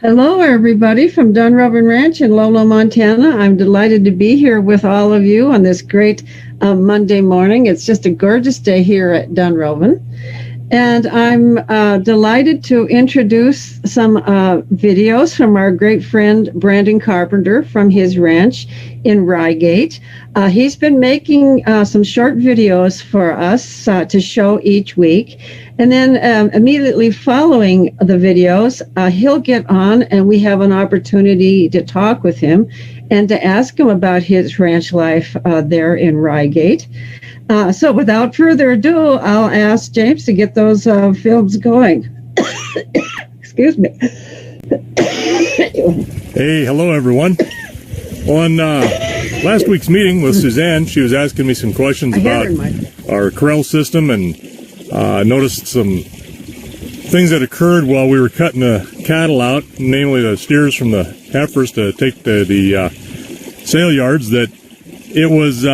Hello, everybody from Dunrovin Ranch in Lolo, Montana. I'm delighted to be here with all of you on this great Monday morning. It's just a gorgeous day here at Dunrovin. And I'm delighted to introduce some videos from our great friend Brandon Carpenter from his ranch in Rygate. He's been making some short videos for us to show each week. And then immediately following the videos, he'll get on and we have an opportunity to talk with him and to ask him about his ranch life there in Rygate. So without further ado, I'll ask James to get those films going. Excuse me. Hey, hello everyone. On last week's meeting with Suzanne, she was asking me some questions about our corral system, and noticed some things that occurred while we were cutting the cattle out, namely the steers from the heifers to take to the sale yards, that it was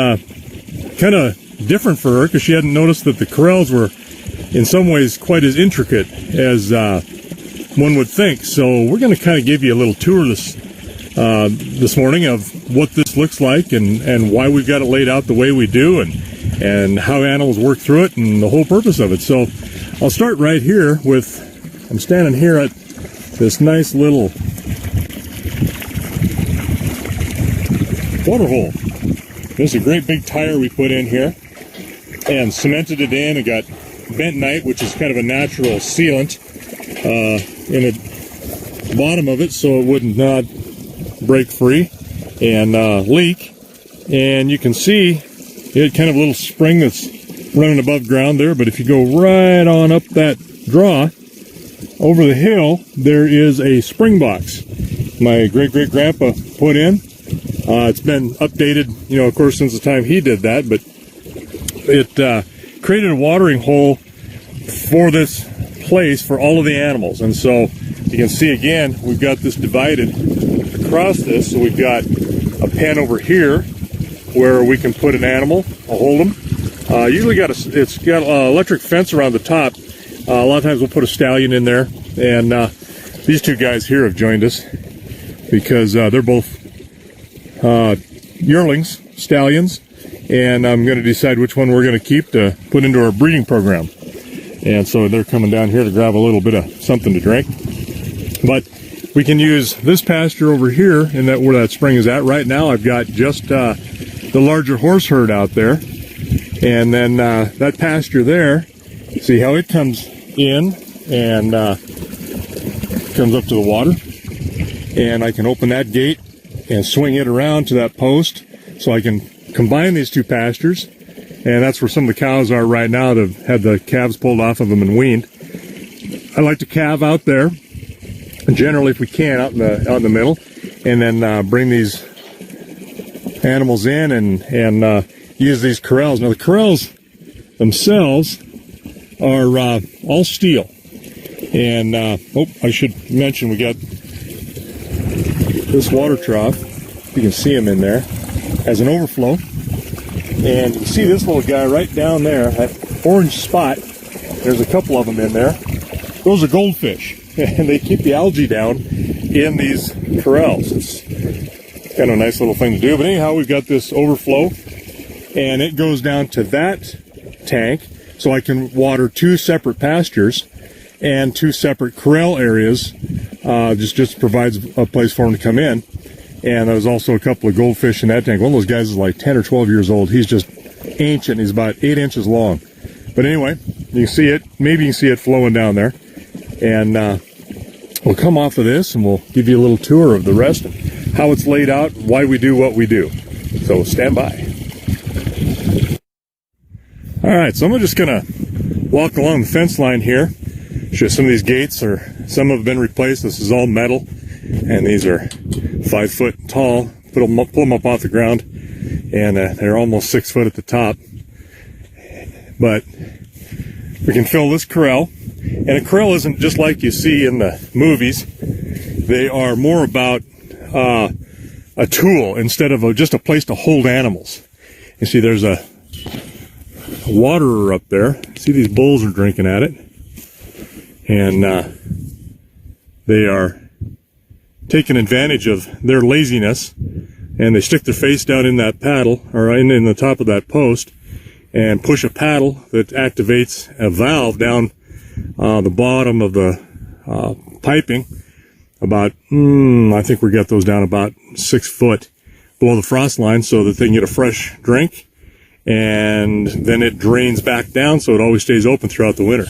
kind of different for her because she hadn't noticed that the corrals were in some ways quite as intricate as one would think. So we're going to kind of give you a little tour this morning of what this looks like and why we've got it laid out the way we do, and how animals work through it and the whole purpose of it. So I'll start right here with, I'm standing here at this nice little water hole. This is a great big tire we put in here and cemented it in and got bentonite, which is kind of a natural sealant, in the bottom of it so it would not break free and leak. And you can see it had kind of a little spring that's running above ground there, but if you go right on up that draw over the hill, there is a spring box my great-great-grandpa put in. It's been updated, of course, since the time he did that, but it created a watering hole for this place for all of the animals. And so you can see again, we've got this divided across this. So we've got a pen over here where we can put an animal, I'll hold them. Usually it's got an electric fence around the top. A lot of times we'll put a stallion in there. And these two guys here have joined us because they're both yearlings, stallions, and I'm going to decide which one we're going to keep to put into our breeding program. And so they're coming down here to grab a little bit of something to drink. But we can use this pasture over here, and that where that spring is at. Right now I've got just the larger horse herd out there, and then that pasture there, see how it comes in and comes up to the water, and I can open that gate and swing it around to that post so I can combine these two pastures. And that's where some of the cows are right now. They've had the calves pulled off of them and weaned. I like to calve out there, generally if we can, out in the middle, and then bring these animals in and use these corrals. Now the corrals themselves are all steel. And I should mention we got this water trough. You can see him in there, has an overflow. And you can see this little guy right down there, that orange spot. There's a couple of them in there. Those are goldfish, and they keep the algae down in these corrals. It's kind of a nice little thing to do. But anyhow, we've got this overflow, and it goes down to that tank, so I can water two separate pastures and two separate corral areas. Just provides a place for them to come in. And there's also a couple of goldfish in that tank. One of those guys is like 10 or 12 years old. He's just ancient. He's about 8 inches long. But anyway, you can see it. Maybe you can see it flowing down there. And we'll come off of this and we'll give you a little tour of the rest and how it's laid out, why we do what we do. So stand by. All right, so I'm just going to walk along the fence line here. Show some of these gates, some have been replaced. This is all metal. And these are 5 foot tall. Pull them up off the ground, and they're almost 6 foot at the top. But we can fill this corral, and a corral isn't just like you see in the movies. They are more about a tool instead of just a place to hold animals. You see, there's a waterer up there. See, these bulls are drinking at it, and they are taking advantage of their laziness, and they stick their face down in that paddle, or in the top of that post, and push a paddle that activates a valve down the bottom of the piping, about, I think we got those down about 6 foot below the frost line, so that they can get a fresh drink, and then it drains back down, so it always stays open throughout the winter.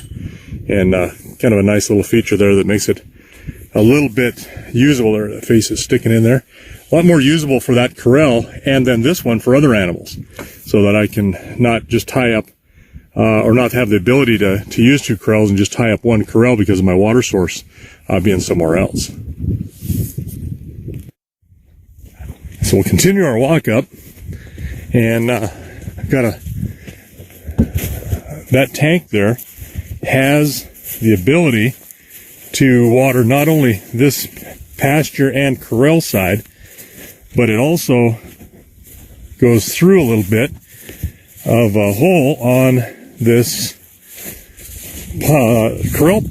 And kind of a nice little feature there that makes it a little bit usable. There, the face is sticking in there. A lot more usable for that corral, and then this one for other animals, so that I can not just tie up, or not have the ability to use 2 corrals and just tie up 1 corral because of my water source being somewhere else. So we'll continue our walk up, and I've got that tank there has the ability to water not only this pasture and corral side, but it also goes through a little bit of a hole on this corral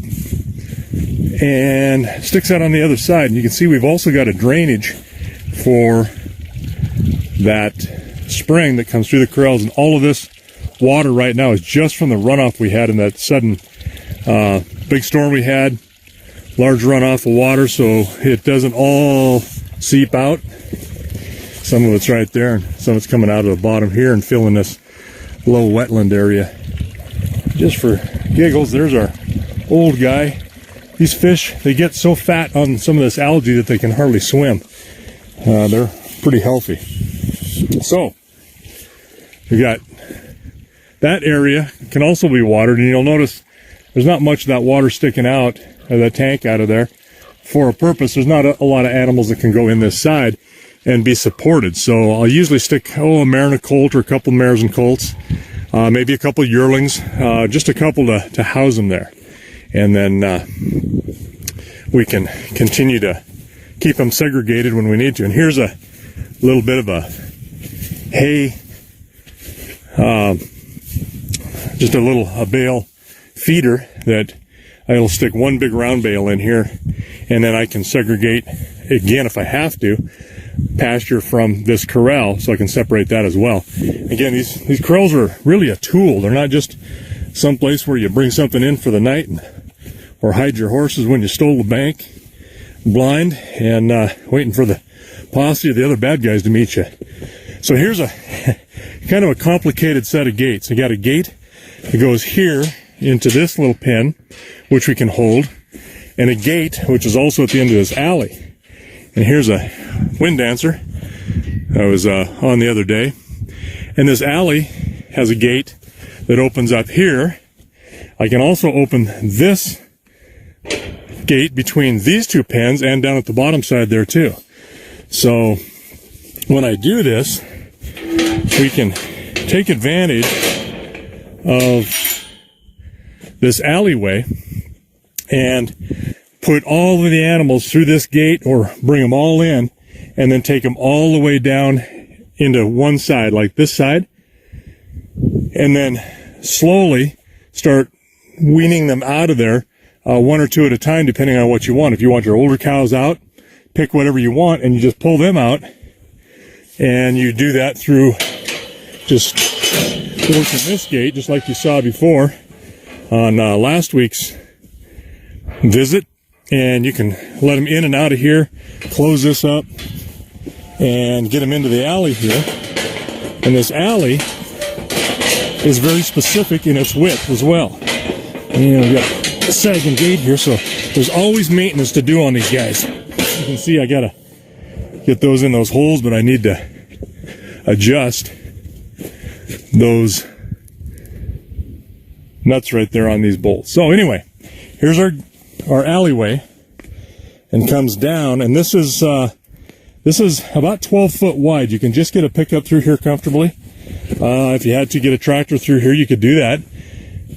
and sticks out on the other side. And you can see we've also got a drainage for that spring that comes through the corrals, and all of this water right now is just from the runoff we had in that sudden big storm we had. Large runoff of water, so it doesn't all seep out. Some of it's right there, and some of it's coming out of the bottom here and filling this low wetland area. Just for giggles, there's our old guy. These fish, they get so fat on some of this algae that they can hardly swim. They're pretty healthy. So, we got that area can also be watered, and you'll notice there's not much of that water sticking out of that tank out of there for a purpose. There's not a lot of animals that can go in this side and be supported. So I'll usually stick, a mare and a colt, or a couple mares and colts, maybe a couple of yearlings, just a couple to house them there. And then we can continue to keep them segregated when we need to. And here's a little bit of a hay, just a bale feeder that I'll stick 1 big round bale in here, and then I can segregate, again if I have to, pasture from this corral, so I can separate that as well. Again, these corrals are really a tool. They're not just some place where you bring something in for the night or hide your horses when you stole the bank blind and waiting for the posse or the other bad guys to meet you. So here's a kind of a complicated set of gates. I got a gate that goes here into this little pen, which we can hold, and a gate which is also at the end of this alley. And here's a wind dancer I was on the other day, and this alley has a gate that opens up here. I can also open this gate between these 2 pens and down at the bottom side there too. So when I do this, we can take advantage of this alleyway and put all of the animals through this gate, or bring them all in and then take them all the way down into one side, like this side, and then slowly start weaning them out of there, 1 or 2 at a time, depending on what you want. If you want your older cows out, pick whatever you want and you just pull them out, and you do that through just working this gate, just like you saw before on last week's visit. And you can let them in and out of here, close this up, and get them into the alley here. And this alley is very specific in its width as well. And we've got a sagging gate here, so there's always maintenance to do on these guys. You can see I gotta get those in those holes, but I need to adjust those nuts right there on these bolts. So anyway, here's our alleyway, and comes down, and this is about 12 foot wide. You can just get a pickup through here comfortably. If you had to get a tractor through here, you could do that.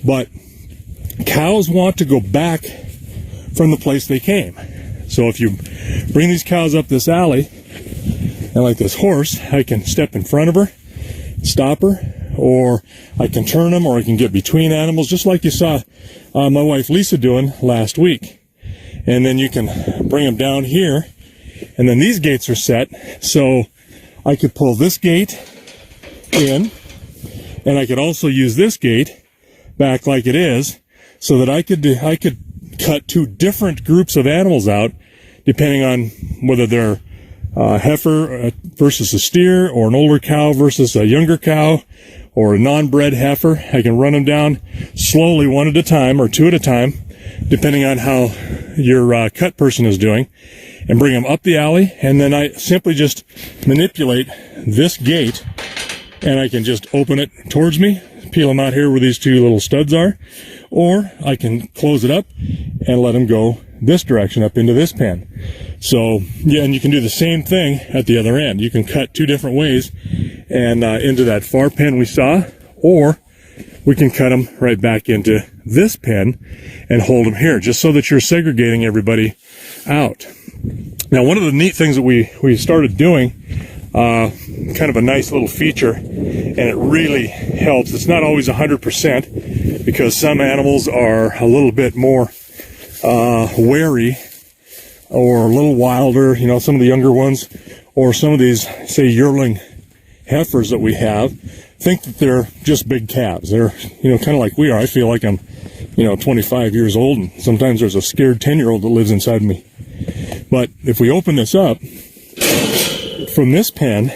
But cows want to go back from the place they came. So if you bring these cows up this alley, and like this horse, I can step in front of her, stop her, or I can turn them, or I can get between animals, just like you saw my wife Lisa doing last week. And then you can bring them down here And then these gates are set, so I could pull this gate in, and I could also use this gate back like it is, so that I could cut two different groups of animals out, depending on whether they're heifer versus a steer, or an older cow versus a younger cow, or a non-bred heifer. I can run them down slowly, one at a time or two at a time, depending on how your cut person is doing, and bring them up the alley. And then I simply just manipulate this gate, and I can just open it towards me, peel them out here where these two little studs are, or I can close it up and let them go this direction up into this pen. So, yeah, and you can do the same thing at the other end. You can cut two different ways and into that far pen we saw, or we can cut them right back into this pen and hold them here, just so that you're segregating everybody out. Now, one of the neat things that we started doing, kind of a nice little feature, and it really helps. It's not always 100%, because some animals are a little bit more wary, or a little wilder, you know, some of the younger ones, or some of these, say, yearling heifers that we have, think that they're just big calves. They're, you know, kind of like we are. I feel like I'm, 25 years old, and sometimes there's a scared 10-year-old that lives inside me. But if we open this up from this pen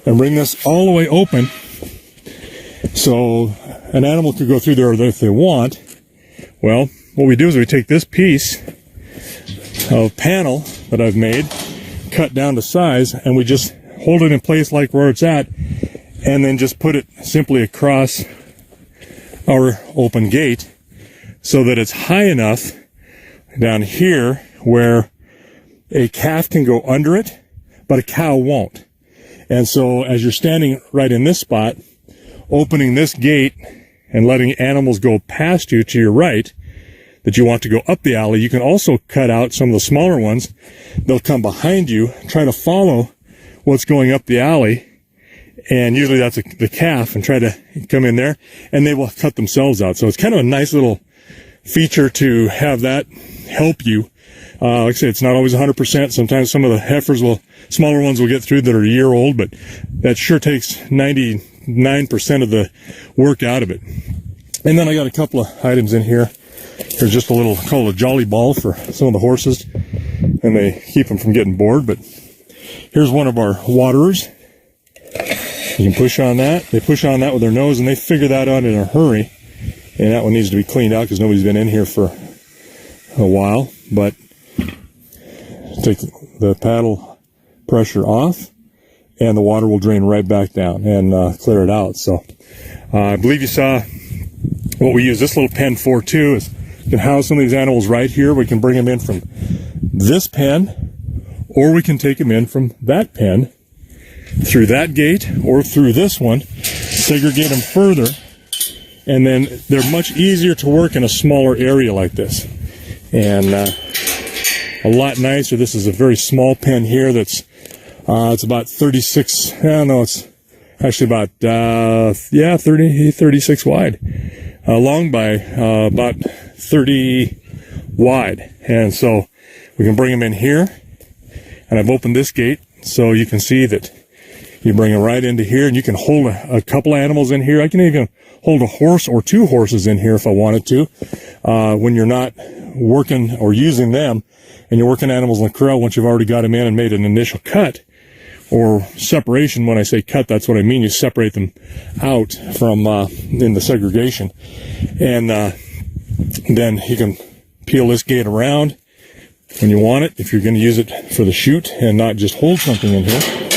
and bring this all the way open, so an animal could go through there if they want, well, what we do is we take this piece of panel that I've made, cut down to size, and we just hold it in place like where it's at, and then just put it simply across our open gate so that it's high enough down here where a calf can go under it, but a cow won't. And so as you're standing right in this spot, opening this gate and letting animals go past you to your right that you want to go up the alley, you can also cut out some of the smaller ones. They'll come behind you, try to follow what's going up the alley, and usually that's the calf, and try to come in there, and they will cut themselves out. So it's kind of a nice little feature to have that help you. Like I say, it's not always 100%. Sometimes some of the heifers smaller ones will get through that are a year old, but that sure takes 99% of the work out of it. And then I got a couple of items in here. There's just a little, called a jolly ball for some of the horses, and they keep them from getting bored. But here's one of our waterers. You can push on that. They push on that with their nose, and they figure that out in a hurry. And that one needs to be cleaned out because nobody's been in here for a while. But take the paddle pressure off, and the water will drain right back down and clear it out. So I believe you saw what we use this little pen for too. Is we can house some of these animals right here. We can bring them in from this pen, or we can take them in from that pen through that gate or through this one, segregate them further, and then they're much easier to work in a smaller area like this, and a lot nicer. This is a very small pen here that's it's about 36, it's actually about 36 wide, long by about 30 wide. And so we can bring them in here, and I've opened this gate so you can see that you bring them right into here, and you can hold a couple animals in here. I can even hold a horse or two horses in here if I wanted to, when you're not working or using them, and you're working animals in the corral once you've already got them in and made an initial cut or separation. When I say cut, that's what I mean. You separate them out from in the segregation, and then you can peel this gate around when you want it, if you're going to use it for the chute and not just hold something in here.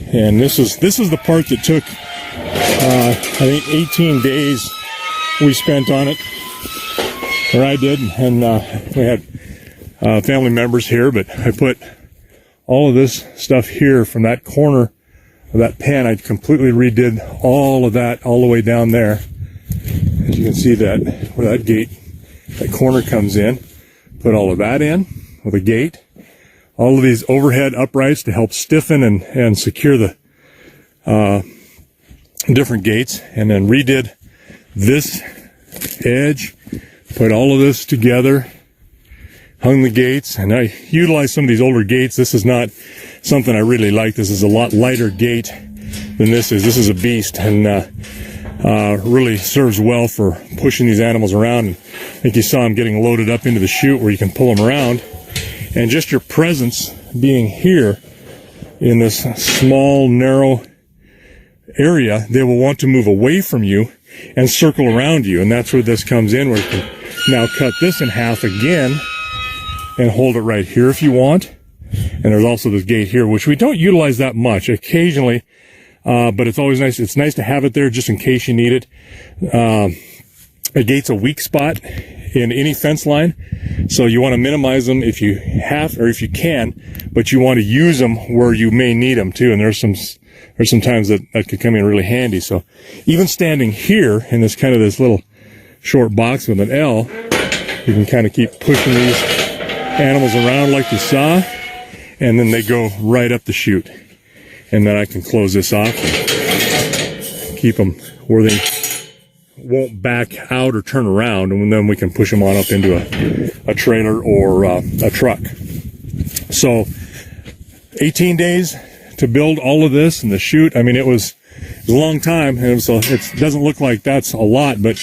And this is the part that took I think 18 days we spent on it, or I did, and we had family members here, but I put all of this stuff here from that corner of that pen. I completely redid all of that all the way down there. As you can see that where that gate, that corner comes in, put all of that in with a gate. All of these overhead uprights to help stiffen and secure the different gates, and then redid this edge, put all of this together, hung the gates, and I utilized some of these older gates. This is not something I really like. This is a lot lighter gate than this is. This is a beast, and really serves well for pushing these animals around. And I think you saw them getting loaded up into the chute where you can pull them around. And just your presence being here in this small, narrow area, they will want to move away from you and circle around you. And that's where this comes in, where you can now cut this in half again and hold it right here if you want. And there's also this gate here, which we don't utilize that much. Occasionally, but it's always nice. It's nice to have it there just in case you need it. A gate's a weak spot in any fence line, so you want to minimize them if you have, or if you can, but you want to use them where you may need them too. And there's some times that could come in really handy. So even standing here in this little short box with an L, you can kind of keep pushing these animals around like you saw, and then they go right up the chute. And then I can close this off and keep them where they won't back out or turn around, and then we can push them on up into a trailer or a truck. So 18 days to build all of this and the chute. I mean, it was a long time, and so it doesn't look like that's a lot, but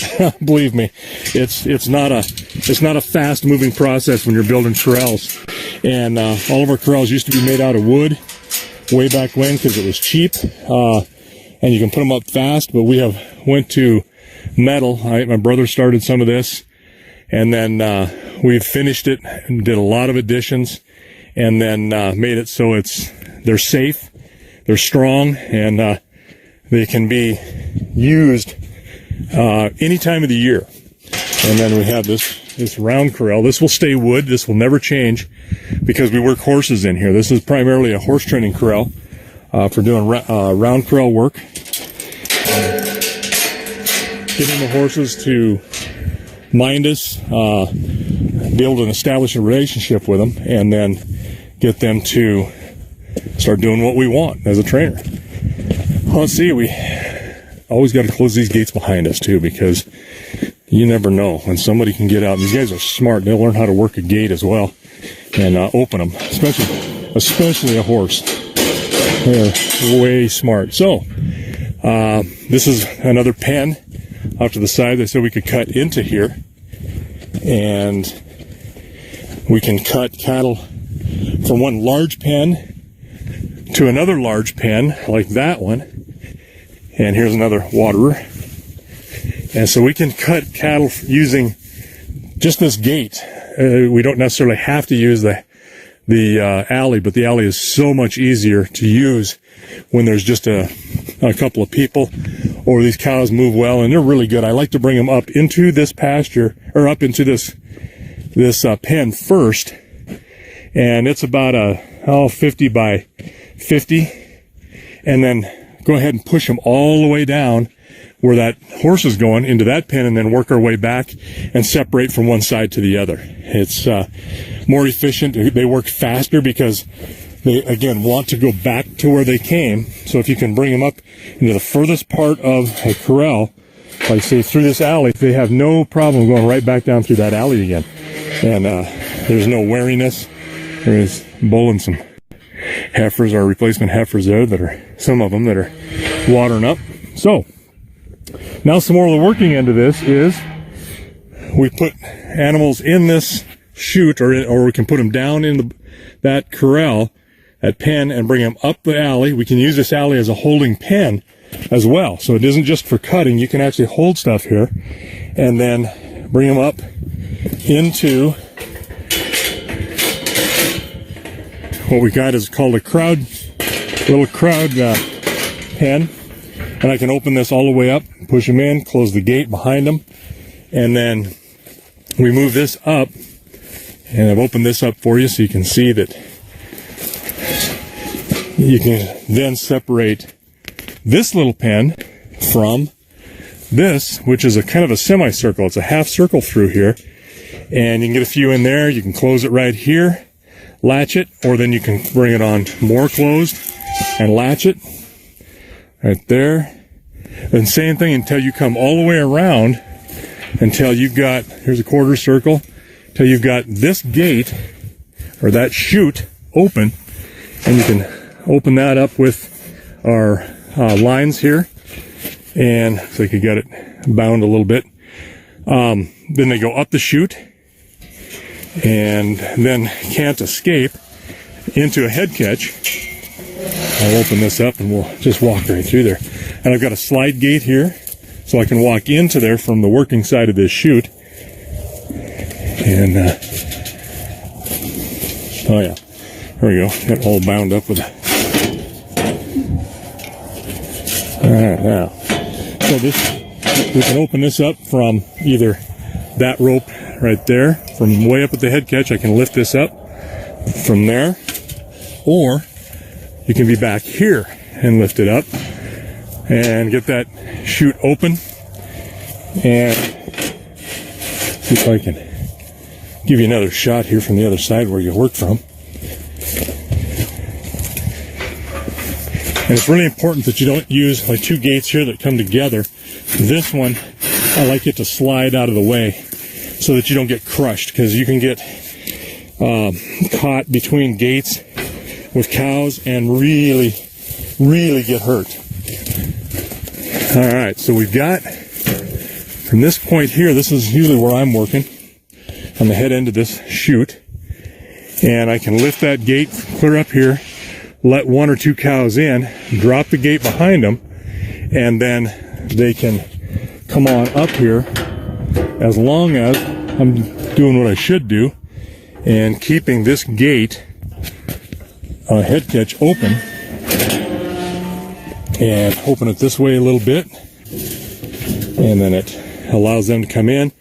believe me, it's not a fast moving process when you're building corrals. And all of our corrals used to be made out of wood way back when because it was cheap, and you can put them up fast. But we have went to metal. My brother started some of this, and then we've finished it and did a lot of additions, and then made it so they're safe, they're strong, and they can be used any time of the year. And then we have this round corral. This will stay wood. This will never change because we work horses in here. This is primarily a horse training corral for doing round corral work. Getting the horses to mind us, be able to establish a relationship with them, and then get them to start doing what we want as a trainer. Let's see, we always got to close these gates behind us too, because you never know when somebody can get out. These guys are smart. They'll learn how to work a gate as well and open them, especially a horse. They're way smart. So this is another pen off to the side. They said we could cut into here, and we can cut cattle from one large pen to another large pen like that one. And here's another waterer. And so we can cut cattle using just this gate. We don't necessarily have to use the alley, but the alley is so much easier to use when there's just a couple of people, or these cows move well, and they're really good. I like to bring them up into this pasture, or up into this pen first, and it's about 50 by 50, and then go ahead and push them all the way down where that horse is going into that pen, and then work our way back and separate from one side to the other. It's more efficient. They work faster because they, again, want to go back to where they came. So if you can bring them up into the furthest part of a corral, like say through this alley, they have no problem going right back down through that alley again. And there's no weariness. There's bowling some heifers, or replacement heifers there, that are, some of them that are watering up. So now some more of the working end of this is we put animals in this chute, or we can put them down in that corral, that pen, and bring them up the alley. We can use this alley as a holding pen as well. So it isn't just for cutting. You can actually hold stuff here and then bring them up into what we got is called a little crowd pen. And I can open this all the way up, push them in, close the gate behind them, and then we move this up, and I've opened this up for you so you can see that you can then separate this little pen from this, which is a kind of a semicircle. It's a half circle through here, and you can get a few in there. You can close it right here, latch it, or then you can bring it on more closed and latch it right there. And same thing until you come all the way around, until you've got, here's a quarter circle, till you've got this gate or that chute open, and you can open that up with our lines here, and so you can get it bound a little bit. Then they go up the chute and then can't escape into a head catch. I'll open this up and we'll just walk right through there. And I've got a slide gate here, so I can walk into there from the working side of this chute. And, oh yeah, here we go. Got it all bound up with it. Alright, now, so we can open this up from either that rope right there, from way up at the head catch. I can lift this up from there, or you can be back here and lift it up and get that chute open, and see if I can give you another shot here from the other side where you work from. And it's really important that you don't use like two gates here that come together. This one, I like it to slide out of the way so that you don't get crushed, because you can get caught between gates with cows and really get hurt. All right, so we've got, from this point here, this is usually where I'm working, on the head end of this chute, and I can lift that gate clear up here, let one or two cows in, drop the gate behind them, and then they can come on up here, as long as I'm doing what I should do and keeping this gate head catch open, and open it this way a little bit, and then it allows them to come in.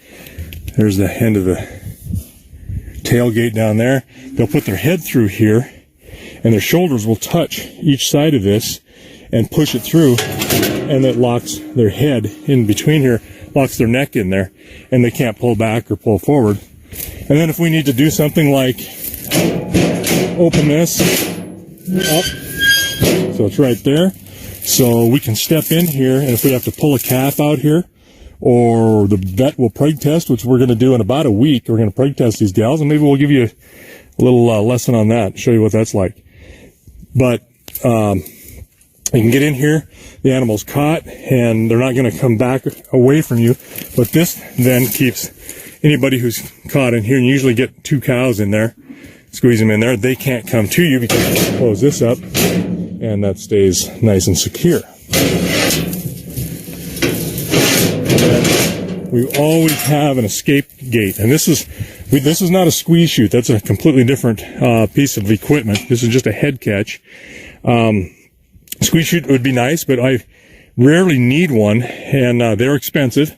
There's the end of the tailgate down there. They'll put their head through here, and their shoulders will touch each side of this and push it through, and it locks their head in between here, locks their neck in there, and they can't pull back or pull forward. And then if we need to do something like open this up, so it's right there, so we can step in here, and if we have to pull a calf out here, or the vet will preg test, which we're going to do in about a week, we're going to preg test these gals, and maybe we'll give you a little lesson on that, show you what that's like. But you can get in here, the animal's caught, and they're not going to come back away from you. But this then keeps anybody who's caught in here, and you usually get two cows in there, squeeze them in there, they can't come to you because you close this up, and that stays nice and secure. We always have an escape gate, and this is not a squeeze chute. That's a completely different piece of equipment. This is just a head catch. Squeeze chute would be nice, but I rarely need one, and they're expensive,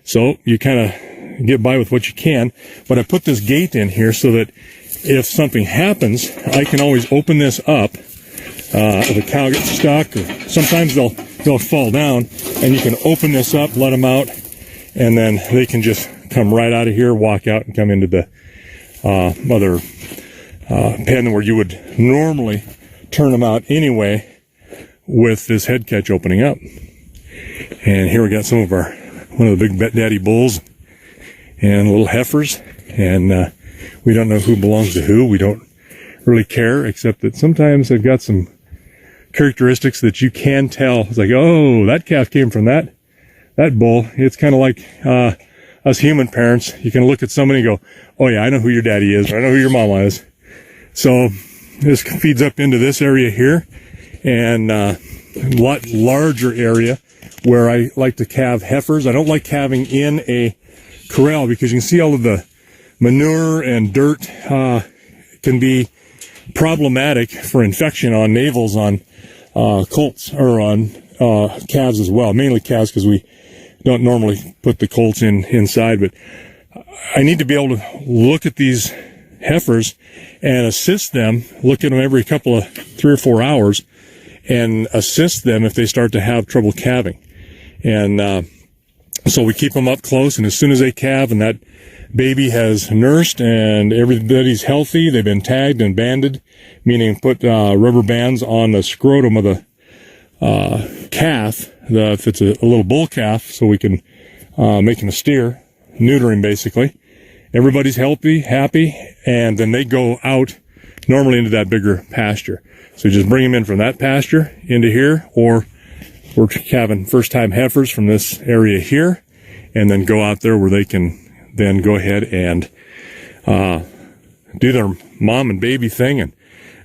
so you kind of get by with what you can. But I put this gate in here so that if something happens, I can always open this up. If a cow gets stuck, or sometimes they'll fall down, and you can open this up, let them out, and then they can just come right out of here, walk out, and come into the other pen where you would normally turn them out anyway, with this head catch opening up. And here we got some of one of the big Bet Daddy bulls and little heifers, and we don't know who belongs to who. We don't really care, except that sometimes they've got some characteristics that you can tell. It's like, oh, that calf came from that bull. It's kind of like us human parents. You can look at somebody and go, oh yeah, I know who your daddy is, or I know who your mama is. So this feeds up into this area here, and a lot larger area where I like to calve heifers. I don't like calving in a corral because you can see all of the manure and dirt can be problematic for infection on navels on colts, or on calves as well. Mainly calves, because we don't normally put the colts inside. But I need to be able to look at these heifers and assist them, look at them every couple of 3 or 4 hours, and assist them if they start to have trouble calving. And so we keep them up close, and as soon as they calve and that baby has nursed and everybody's healthy, they've been tagged and banded, meaning put rubber bands on the scrotum of the calf, if it's a little bull calf, so we can make him a steer, neuter him basically, everybody's healthy, happy, and then they go out normally into that bigger pasture. So just bring them in from that pasture into here, or we're having first-time heifers from this area here, and then go out there where they can then go ahead and do their mom and baby thing and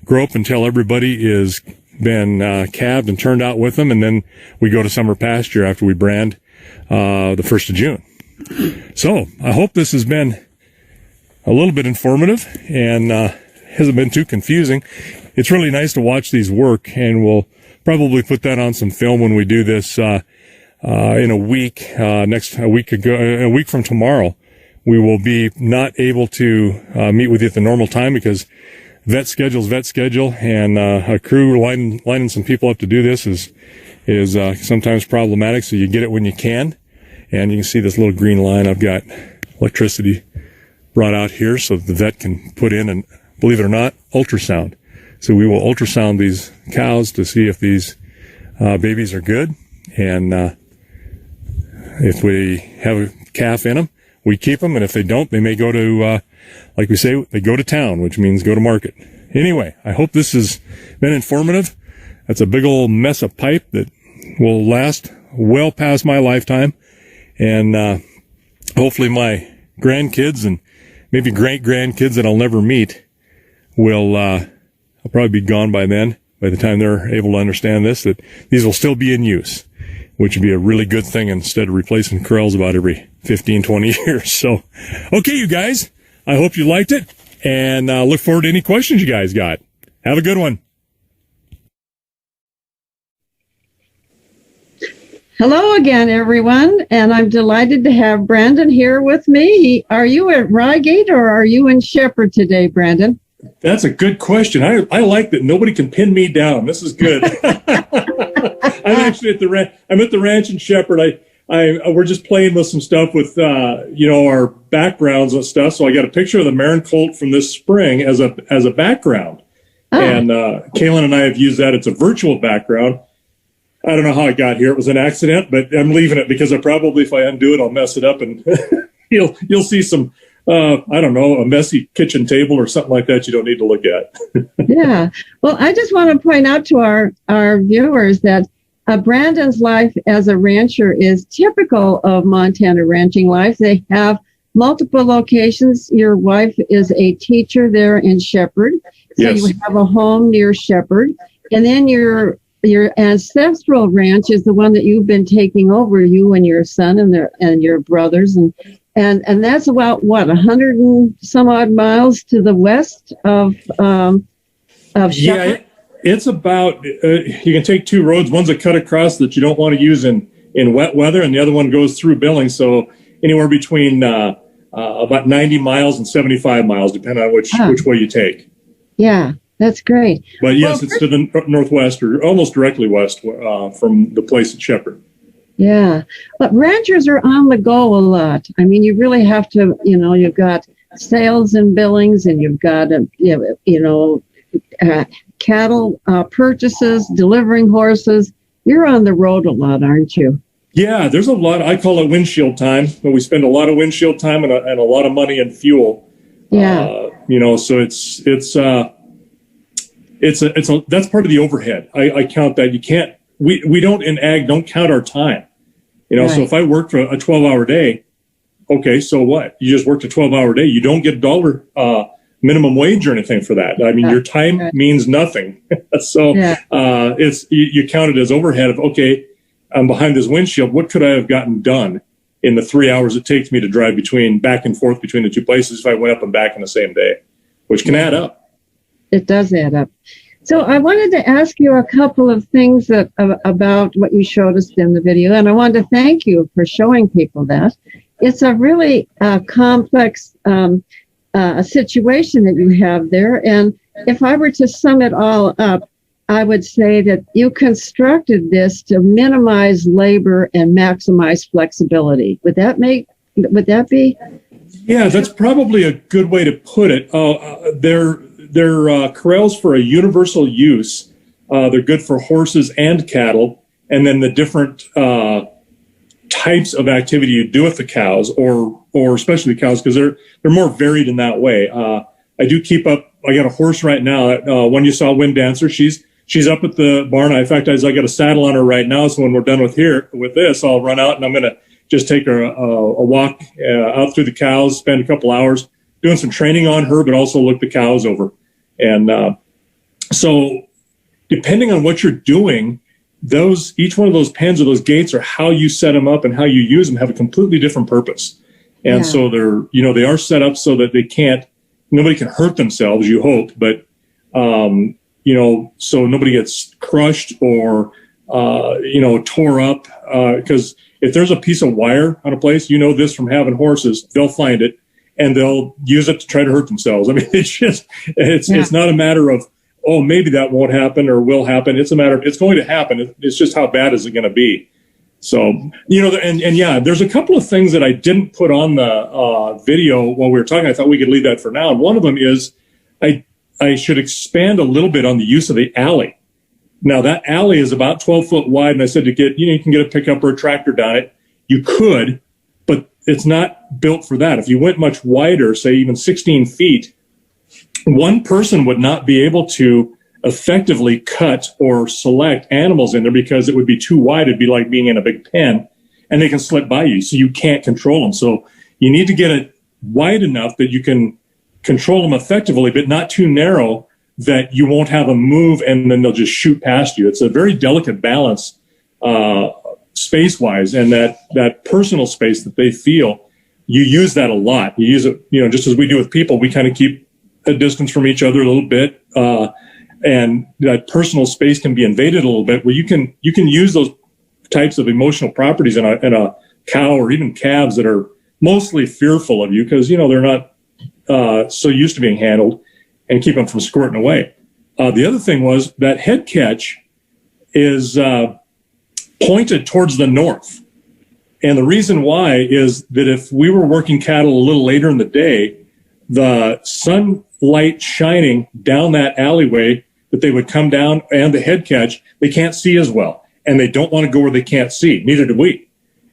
grow up until everybody is been calved and turned out with them, and then we go to summer pasture after we brand the 1st of June. So I hope this has been a little bit informative and hasn't been too confusing. It's really nice to watch these work, and we'll probably put that on some film when we do this in a week. A week from tomorrow, we will be not able to meet with you at the normal time because vet schedule, and a crew lining some people up to do this is sometimes problematic. So you get it when you can, and you can see this little green line. I've got electricity brought out here so the vet can put in, and believe it or not, ultrasound. So we will ultrasound these cows to see if these babies are good, and if we have a calf in them, we keep them, and if they don't, they may go to, like we say, they go to town, which means go to market. Anyway, I hope this has been informative. That's a big old mess of pipe that will last well past my lifetime, and hopefully my grandkids and maybe great-grandkids that I'll never meet will I'll probably be gone by then, by the time they're able to understand this, that these will still be in use, which would be a really good thing instead of replacing corrals about every 15, 20 years. So, okay, you guys, I hope you liked it, and look forward to any questions you guys got. Have a good one. Hello again, everyone, and I'm delighted to have Brandon here with me. Are you at Reigate or are you in Shepherd today, Brandon? That's a good question. I like that nobody can pin me down. This is good. I'm actually at the ranch in Shepherd. We're just playing with some stuff with our backgrounds and stuff. So I got a picture of the Marin colt from this spring as a background, and Kaylin and I have used that. It's a virtual background. I don't know how it got here. It was an accident, but I'm leaving it because if I undo it, I'll mess it up, and you'll see some. A messy kitchen table or something like that you don't need to look at. Yeah. Well, I just want to point out to our viewers that Brandon's life as a rancher is typical of Montana ranching life. They have multiple locations. Your wife is a teacher there in Shepherd. So yes. You have a home near Shepherd. And then your ancestral ranch is the one that you've been taking over, you and your son and your brothers, and that's about 100 and some odd miles to the west of Shepherd. Yeah, it's about you can take two roads. One's a cut across that you don't want to use in wet weather, and the other one goes through Billings. So anywhere between about 90 miles and 75 miles, depending on which way you take. Yeah. That's great. But yes, it's to the northwest or almost directly west from the place at Shepherd. Yeah. But ranchers are on the go a lot. I mean, you really have to, you've got sales in Billings, and you've got, cattle purchases, delivering horses. You're on the road a lot, aren't you? Yeah, there's a lot. I call it windshield time, but we spend a lot of windshield time and a lot of money in fuel. Yeah. So that's part of the overhead. I count that. You can't, we don't in ag, don't count our time. Right. So if I work for a 12-hour day, okay, so what? You just worked a 12-hour day. You don't get $1 minimum wage or anything for that. I mean, your time means nothing. So you count it as overhead of, okay, I'm behind this windshield. What could I have gotten done in the 3 hours it takes me to drive back and forth between the two places if I went up and back in the same day, which can add up. It does add up. So I wanted to ask you a couple of things about what you showed us in the video, and I wanted to thank you for showing people that. It's a really complex situation that you have there, and if I were to sum it all up, I would say that you constructed this to minimize labor and maximize flexibility. Would that be? Yeah, that's probably a good way to put it. They're corrals for a universal use. They're good for horses and cattle. And then the different types of activity you do with the cows or or especially the cows, because they're more varied in that way. I do keep up. I got a horse right now. One you saw, Wind Dancer. She's up at the barn. In fact, I got a saddle on her right now. So when we're done with this, I'll run out and I'm going to just take her a walk out through the cows, spend a couple hours doing some training on her, but also look the cows over. And so depending on what you're doing, each one of those pens or those gates, or how you set them up and how you use them, have a completely different purpose. And so they are set up so that nobody can hurt themselves, you hope, but so nobody gets crushed or tore up, because if there's a piece of wire on a place, this from having horses, they'll find it and they'll use it to try to hurt themselves. I mean, it's not a matter of, oh, maybe that won't happen or will happen. It's a matter of, it's going to happen. It's just, how bad is it going to be? So, there's a couple of things that I didn't put on the video while we were talking. I thought we could leave that for now. And one of them is I should expand a little bit on the use of the alley. Now, that alley is about 12 foot wide, and I said you can get a pickup or a tractor down it. You could, but it's not built for that. If you went much wider, say even 16 feet, one person would not be able to effectively cut or select animals in there because it would be too wide. It'd be like being in a big pen, and they can slip by you, so you can't control them. So you need to get it wide enough that you can control them effectively, but not too narrow that you won't have them move and then they'll just shoot past you. It's a very delicate balance space-wise, and that personal space that they feel, you use that a lot. You use it, just as we do with people, we kind of keep a distance from each other a little bit, and that personal space can be invaded a little bit, where you can use those types of emotional properties in a cow or even calves that are mostly fearful of you because, they're not so used to being handled, and keep them from squirting away. The other thing was that head catch is pointed towards the north. And the reason why is that if we were working cattle a little later in the day, the sunlight shining down that alleyway that they would come down and the head catch, they can't see as well. And they don't want to go where they can't see. Neither do we.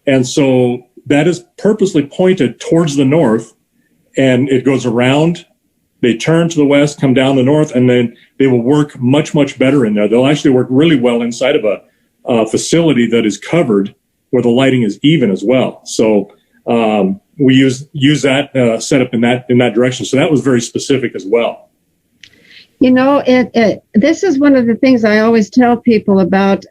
And so that is purposely pointed towards the north, and it goes around. They turn to the west, come down the north, and then they will work much, much better in there. They'll actually work really well inside of a facility that is covered where the lighting is even as well. So we use that setup in that direction. So that was very specific as well. This is one of the things I always tell people about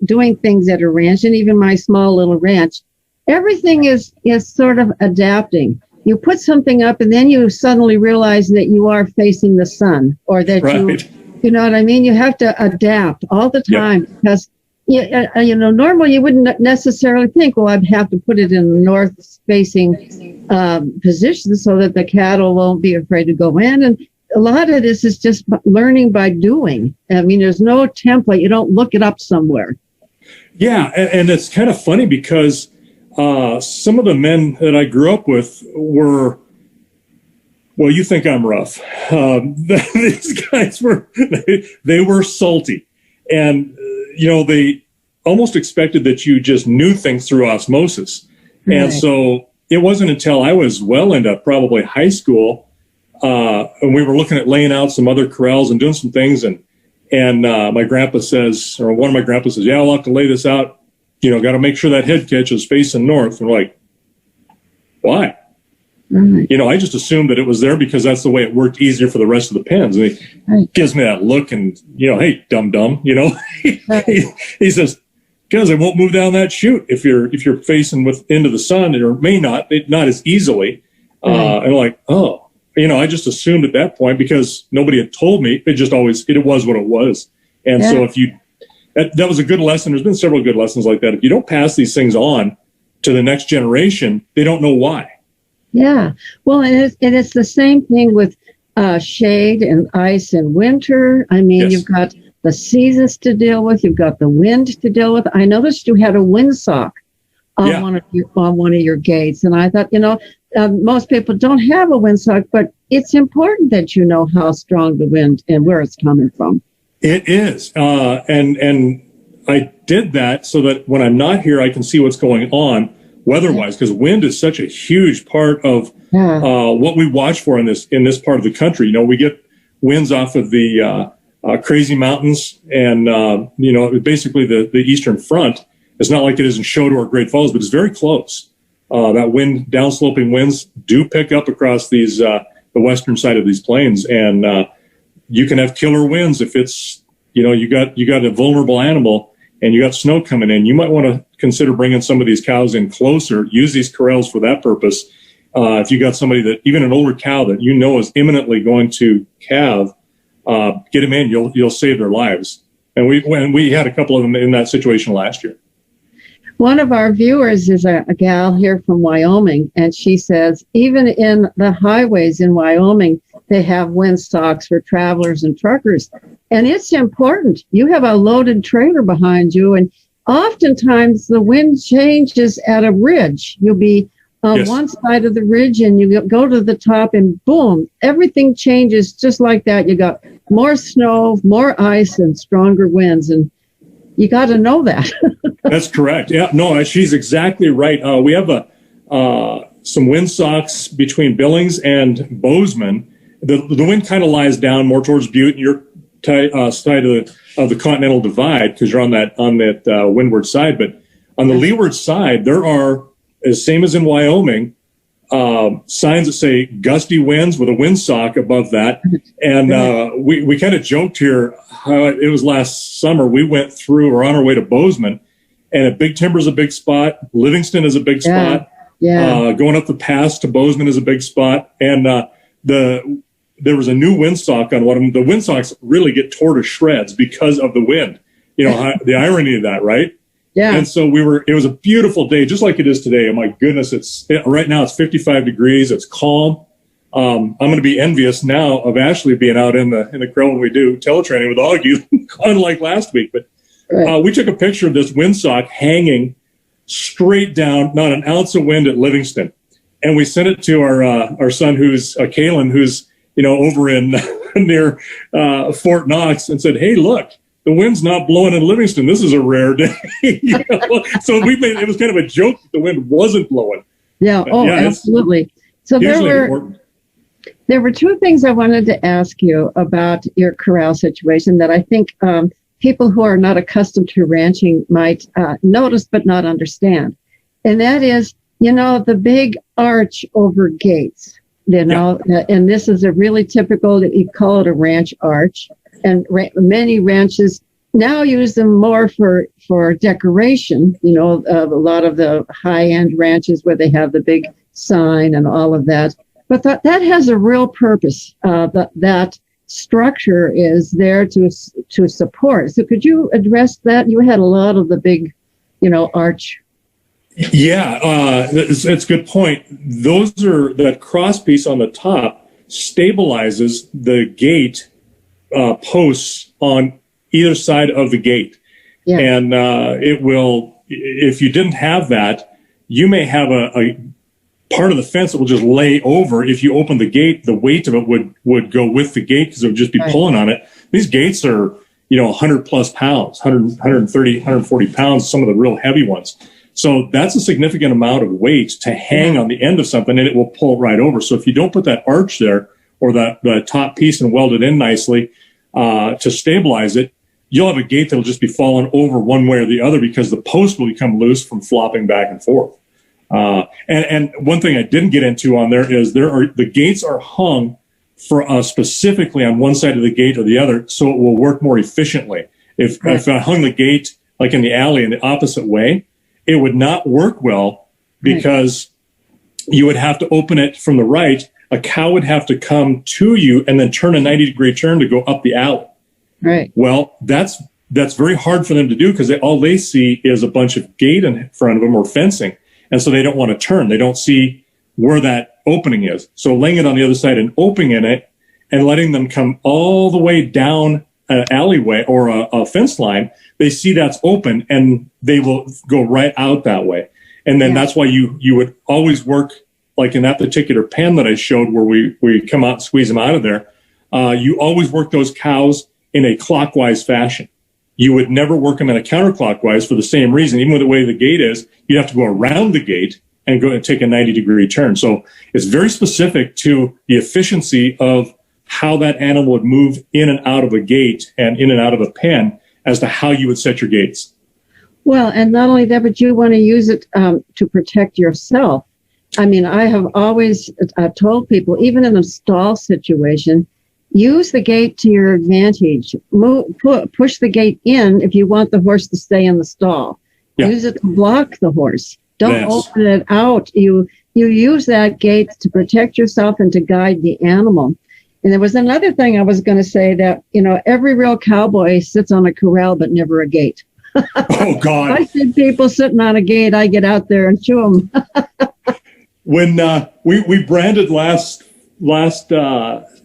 doing things at a ranch, and even my small little ranch. Everything is sort of adapting. You put something up and then you suddenly realize that you are facing the sun, or that you know what I mean? You have to adapt all the time. Yep. Because, normally you wouldn't necessarily think, well, I'd have to put it in the north facing position so that the cattle won't be afraid to go in. And a lot of this is just learning by doing. I mean, there's no template. You don't look it up somewhere. Yeah. And it's kind of funny because some of the men that I grew up with were, well, you think I'm rough. These guys they were salty, and, they almost expected that you just knew things through osmosis. Right. And so it wasn't until I was well into probably high school, and we were looking at laying out some other corrals and doing some things. And my grandpa says, or one of my grandpas says, yeah, I'll have to lay this out. Got to make sure that head catch is facing north. And we're like, why? Mm-hmm. I just assumed that it was there because that's the way it worked easier for the rest of the pens. And he gives me that look and, hey, dum-dum, he says, because it won't move down that chute if you're facing into the sun, or may not as easily. And I'm like, oh, I just assumed at that point because nobody had told me. It was what it was. And so that was a good lesson. There's been several good lessons like that. If you don't pass these things on to the next generation, they don't know why. Yeah. Well, and it's the same thing with shade and ice in winter. I mean, You've got the seasons to deal with. You've got the wind to deal with. I noticed you had a windsock on one of your gates. And I thought, most people don't have a windsock, but it's important that you know how strong the wind and where it's coming from. It is. And I did that so that when I'm not here, I can see what's going on. weather-wise, because wind is such a huge part of what we watch for in this part of the country. You know, we get winds off of the crazy mountains and, you know, basically the eastern front. It's not like it is in Choteau or Great Falls, but it's very close. That wind, downsloping winds do pick up across these the western side of these plains, and you can have killer winds if it's, you know, you got a vulnerable animal and you got snow coming in. You might want to consider bringing some of these cows in closer. Use these corrals for that purpose. If you got somebody that, even an older cow that you know is imminently going to calve, get them in. You'll save their lives. And we had a couple of them in that situation last year. One of our viewers is a gal here from Wyoming, and she says even in the highways in Wyoming, they have windstocks for travelers and truckers. And it's important. You have a loaded trailer behind you, and oftentimes the wind changes at a ridge. You'll be on one side of the ridge, and you go to the top, and boom, everything changes just like that. You got more snow, more ice, and stronger winds, and you got to know that. That's correct. Yeah, no, she's exactly right. We have some windsocks between Billings and Bozeman. The wind kind of lies down more towards Butte, and your side of the Continental Divide, because you're on that windward side. But on the leeward side, there are, as same as in Wyoming, signs that say gusty winds with a windsock above that. And we kind of joked here how it was last summer. We went through, or on our way to Bozeman, and Big Timber is a big spot. Livingston is a big spot. Going up the pass to Bozeman is a big spot. And there was a new windsock on one of them. The windsocks really get tore to shreds because of the wind. You know, the irony of that, right? Yeah. And so it was a beautiful day, just like it is today. Oh my goodness. Right now it's 55 degrees. It's calm. I'm going to be envious now of Ashley being out in the crowd when we do teletraining with Oggy, unlike last week. But we took a picture of this windsock hanging straight down, not an ounce of wind at Livingston. And we sent it to our son, who's Kalen, who's, you know, over in near Fort Knox, and said, "Hey, look, the wind's not blowing in Livingston. This is a rare day." You know? So it was kind of a joke that the wind wasn't blowing. Yeah. Oh, yeah, absolutely. So there were two things I wanted to ask you about your corral situation that I think people who are not accustomed to ranching might notice but not understand. And that is, you know, the big arch over gates, you know, and this is a really typical, you call it a ranch arch. And many ranches now use them more for decoration. You know, a lot of the high-end ranches where they have the big sign and all of that. But that has a real purpose. That structure is there to support. So could you address that? You had a lot of the big, you know, arch. Yeah, it's a good point. That cross piece on the top stabilizes the gate posts on either side of the gate. Yeah. And it will, if you didn't have that, you may have a part of the fence that will just lay over. If you open the gate, the weight of it would go with the gate because it would just be pulling on it. These gates are, you know, 100 plus pounds, 130, 140 pounds, some of the real heavy ones. So that's a significant amount of weight to hang on the end of something, and it will pull right over. So if you don't put that arch there, or the top piece, and weld it in nicely to stabilize it, you'll have a gate that'll just be falling over one way or the other because the post will become loose from flopping back and forth. And one thing I didn't get into on there is the gates are hung for specifically on one side of the gate or the other, so it will work more efficiently. If I hung the gate like in the alley in the opposite way, it would not work well because you would have to open it from the right. A cow would have to come to you and then turn a 90-degree turn to go up the alley. Right. Well, that's very hard for them to do because all they see is a bunch of gate in front of them or fencing. And so they don't want to turn. They don't see where that opening is. So laying it on the other side and opening in it and letting them come all the way down an alleyway or a fence line, they see that's open and they will go right out that way. And then that's why you would always work, like in that particular pen that I showed where we come out and squeeze them out of there. You always work those cows in a clockwise fashion. you would never work them in a counterclockwise for the same reason. Even with the way the gate is, you'd have to go around the gate and go and take a 90-degree turn. So it's very specific to the efficiency of how that animal would move in and out of a gate and in and out of a pen as to how you would set your gates. Well, and not only that, but you want to use it to protect yourself. I mean, I have always told people, even in a stall situation, use the gate to your advantage. Push the gate in if you want the horse to stay in the stall. Yeah. Use it to block the horse. Don't open it out. You use that gate to protect yourself and to guide the animal. And there was another thing I was going to say that, every real cowboy sits on a corral, but never a gate. Oh, God. I see people sitting on a gate. I get out there and chew them. When we branded last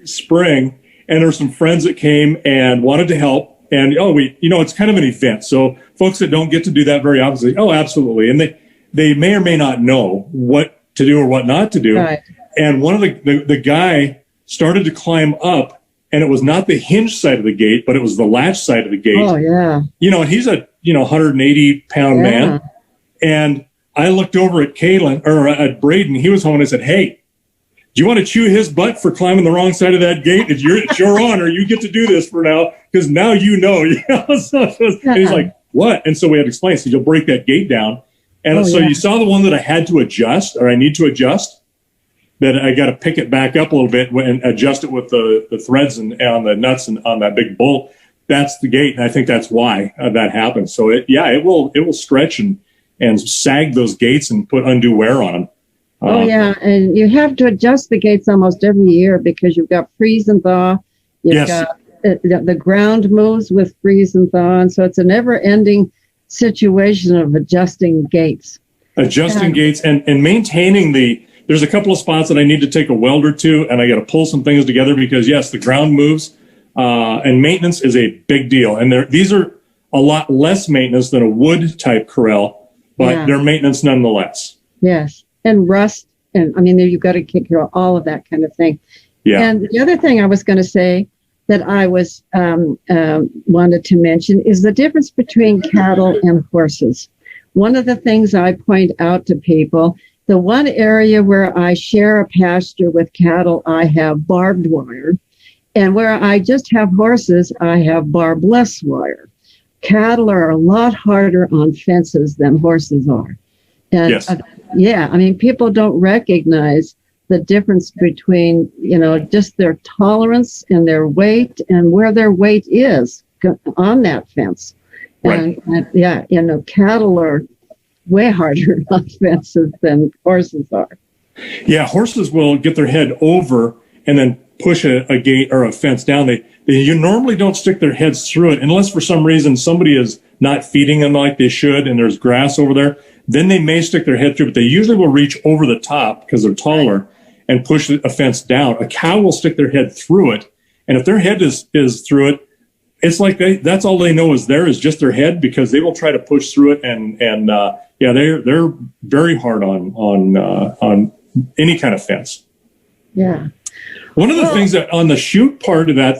spring, and there were some friends that came and wanted to help. And, it's kind of an event. So folks that don't get to do that very often say, oh, absolutely. And they may or may not know what to do or what not to do. Right. And one of the guy started to climb up, and it was not the hinge side of the gate, but it was the latch side of the gate. Oh, yeah. And he's a, 180-pound man. And I looked over at at Braden. He was home, and I said, hey, do you want to chew his butt for climbing the wrong side of that gate? It's your honor. You get to do this for now, because now And he's like, what? And so we had to explain. So you'll break that gate down. And you saw the one that I had to adjust, or I need to adjust, that I got to pick it back up a little bit and adjust it with the threads and on the nuts and on that big bolt. That's the gate, and I think that's why that happens. So it will stretch and sag those gates and put undue wear on them. And you have to adjust the gates almost every year because you've got freeze and thaw. You've got the ground moves with freeze and thaw, and so it's a never-ending situation of adjusting gates. Gates and maintaining there's a couple of spots that I need to take a welder to, and I got to pull some things together because, yes, the ground moves, and maintenance is a big deal. And these are a lot less maintenance than a wood-type corral, but they're maintenance nonetheless. Yes, and rust, and you've got to take care of all of that kind of thing. Yeah. And the other thing I was going to say that I was wanted to mention is the difference between cattle and horses. One of the things I point out to people, the one area where I share a pasture with cattle, I have barbed wire. And where I just have horses, I have barbless wire. Cattle are a lot harder on fences than horses are. And people don't recognize the difference between, just their tolerance and their weight and where their weight is on that fence. Right. And cattle are way harder on fences than horses are. Yeah, horses will get their head over and then push a gate or a fence down. You normally don't stick their heads through it unless for some reason somebody is not feeding them like they should and there's grass over there. Then they may stick their head through, but they usually will reach over the top because they're taller and push a fence down. A cow will stick their head through it, and if their head is through it, it's like that's all they know is just their head, because they will try to push through it, and they're very hard on any kind of fence. Yeah. One of the things that on the chute part of that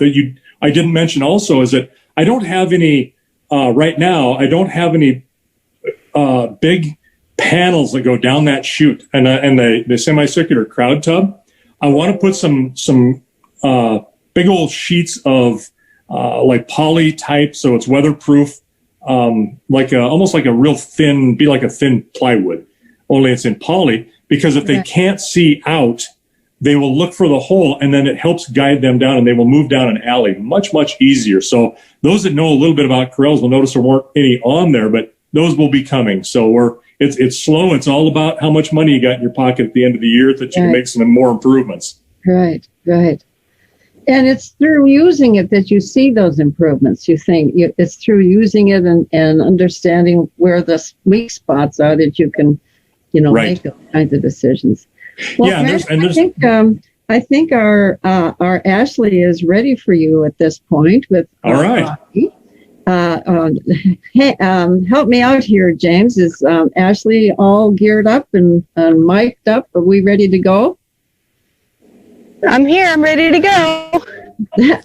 I didn't mention also is that I don't have any right now. I don't have any big panels that go down that chute and the semicircular crowd tub. I want to put some big old sheets of like poly type, so it's weatherproof, almost like a real thin, be like a thin plywood, only it's in poly, because if they can't see out, they will look for the hole, and then it helps guide them down, and they will move down an alley much, much easier. So those that know a little bit about corrals will notice there weren't any on there, but those will be coming. So it's slow. It's all about how much money you got in your pocket at the end of the year that you can make some more improvements. Right. And it's through using it that you see those improvements. You think it's through using it and understanding where the weak spots are that you can, make those kinds of decisions. Well, I think our Ashley is ready for you at this point with all right. Oggy. Help me out here, James. Is Ashley all geared up and mic'd up? Are we ready to go? I'm here. I'm ready to go.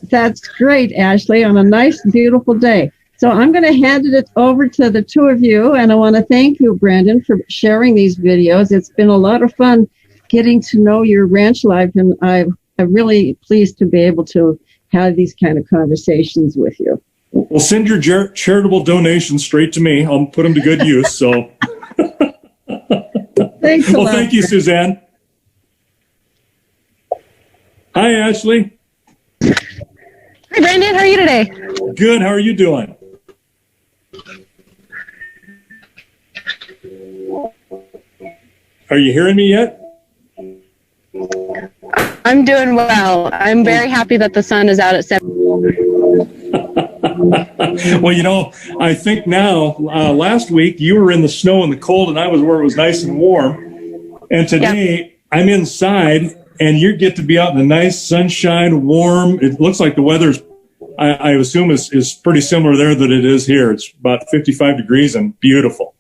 That's great, Ashley, on a nice, beautiful day. So I'm going to hand it over to the two of you, and I want to thank you, Brandon, for sharing these videos. It's been a lot of fun getting to know your ranch life, and I'm really pleased to be able to have these kind of conversations with you. Well, send your charitable donations straight to me. I'll put them to good use. So, thanks a lot. Well, thank you, Suzanne. Hi, Ashley. Hi, Brandon. How are you today? Good. How are you doing? Are you hearing me yet? I'm doing well. I'm very happy that the sun is out at 7. Well, you know, I think now, last week you were in the snow and the cold, and I was where it was nice and warm. And today I'm inside, and you get to be out in the nice sunshine, warm. It looks like the weather's, I assume, is pretty similar there that it is here. It's about 55 degrees and beautiful.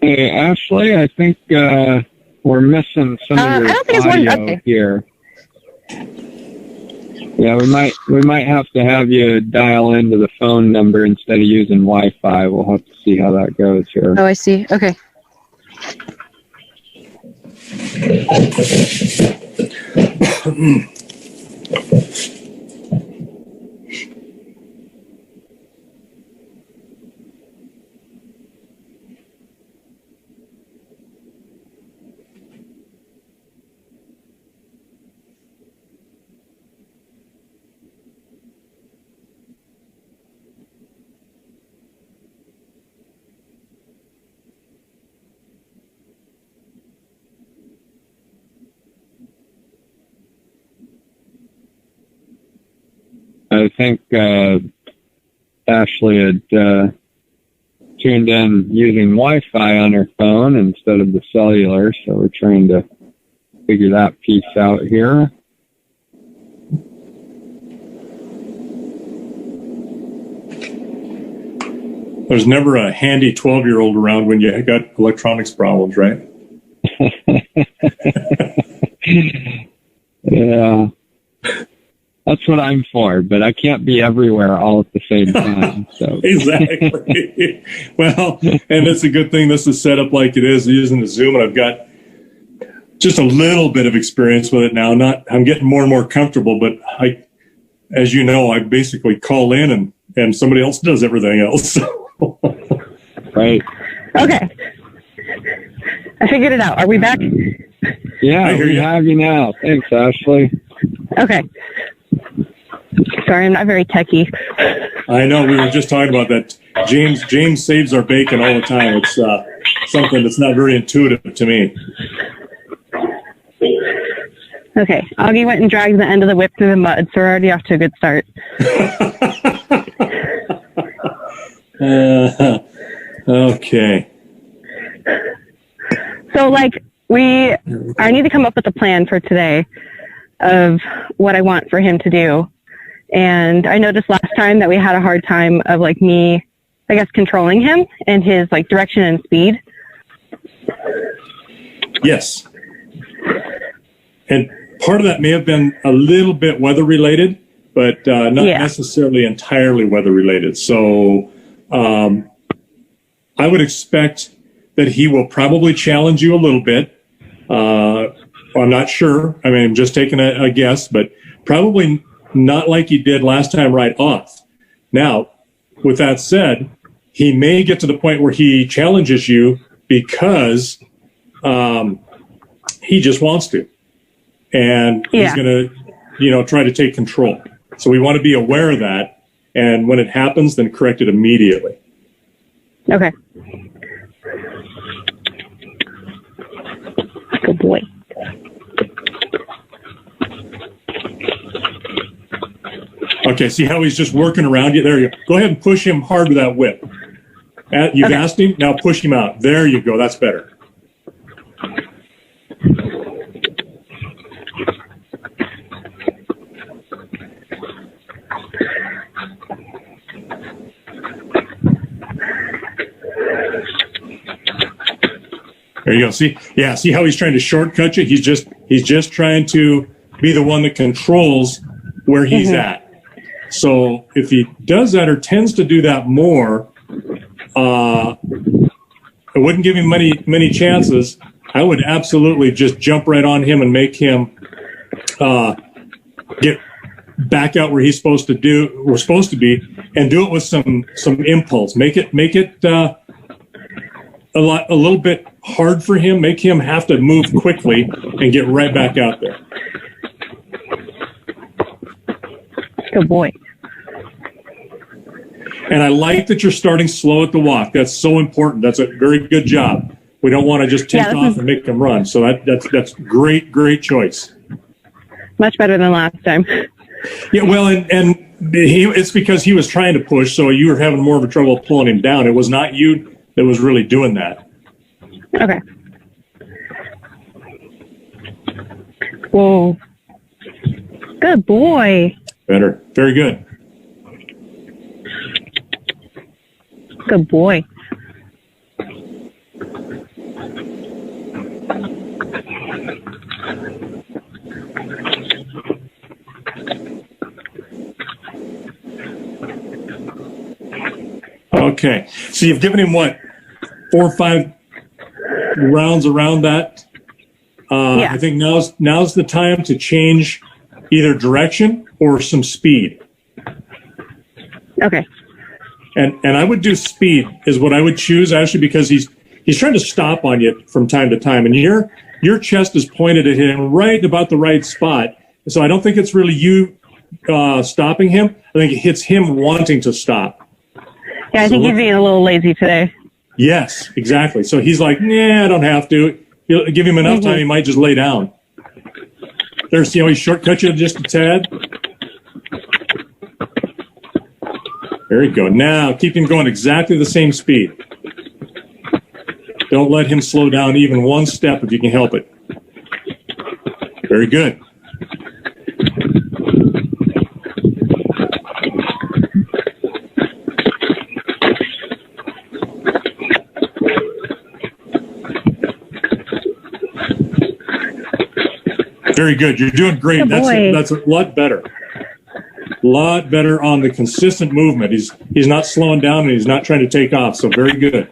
Hey, Ashley, I think we're missing some of your audio here. Yeah, we might have to have you dial into the phone number instead of using Wi-Fi. We'll have to see how that goes here. Oh, I see. Okay. I think Ashley had tuned in using Wi-Fi on her phone instead of the cellular, so we're trying to figure that piece out here. There's never a handy 12-year-old around when you got electronics problems, right? Yeah. That's what I'm for, but I can't be everywhere all at the same time. So Exactly. Well, and it's a good thing this is set up like it is using the Zoom, and I've got just a little bit of experience with it now. I'm getting more and more comfortable, but as you know, I basically call in and somebody else does everything else. Right. Okay. I figured it out. Are we back? Yeah, we have you now. Thanks, Ashley. Okay. Sorry, I'm not very techie. I know. We were just talking about that. James saves our bacon all the time. It's something that's not very intuitive to me. Okay. Oggy went and dragged the end of the whip through the mud, so we're already off to a good start. Okay. So, I need to come up with a plan for today of what I want for him to do. And I noticed last time that we had a hard time of me, I guess, controlling him and his direction and speed. Yes. And part of that may have been a little bit weather related, but not necessarily entirely weather related. So I would expect that he will probably challenge you a little bit. I'm not sure. I mean, I'm just taking a guess, but probably not like he did last time right off. Now, with that said, he may get to the point where he challenges you because he just wants to. And he's going to, try to take control. So we want to be aware of that. And when it happens, then correct it immediately. Okay. Good boy. Okay, see how he's just working around you? There you go. Go ahead and push him hard with that whip. You've asked him, now push him out. There you go, that's better. There you go. See how he's trying to shortcut you? He's just trying to be the one that controls where he's at. So if he does that or tends to do that more, I wouldn't give him many chances. I would absolutely just jump right on him and make him get back out where we're supposed to be, and do it with some impulse. Make it a little bit hard for him. Make him have to move quickly and get right back out there. Good boy. And I like that you're starting slow at the walk. That's so important. That's a very good job. We don't want to just take off and make them run. So that's great choice. Much better than last time. Yeah, well, and it's because he was trying to push, so you were having more of a trouble pulling him down. It was not you that was really doing that. Okay. Whoa. Good boy. Better. Very good. Good boy. Okay. So you've given him, what, 4 or 5 rounds around that? Yeah. I think now's the time to change either direction or some speed. Okay. And I would do speed is what I would choose, actually, because he's trying to stop on you from time to time, and your chest is pointed at him right about the right spot. So I don't think it's really you stopping him. I think it's him wanting to stop. Yeah, I think he's being a little lazy today. Yes, exactly. So he's like, nah, I don't have to. You'll give him enough time, he might just lay down. There's, he shortcut you just a tad. There you go. Now, keep him going exactly the same speed. Don't let him slow down even one step if you can help it. Very good. Very good. You're doing great. That's a lot better. A lot better on the consistent movement. He's not slowing down and he's not trying to take off. So very good.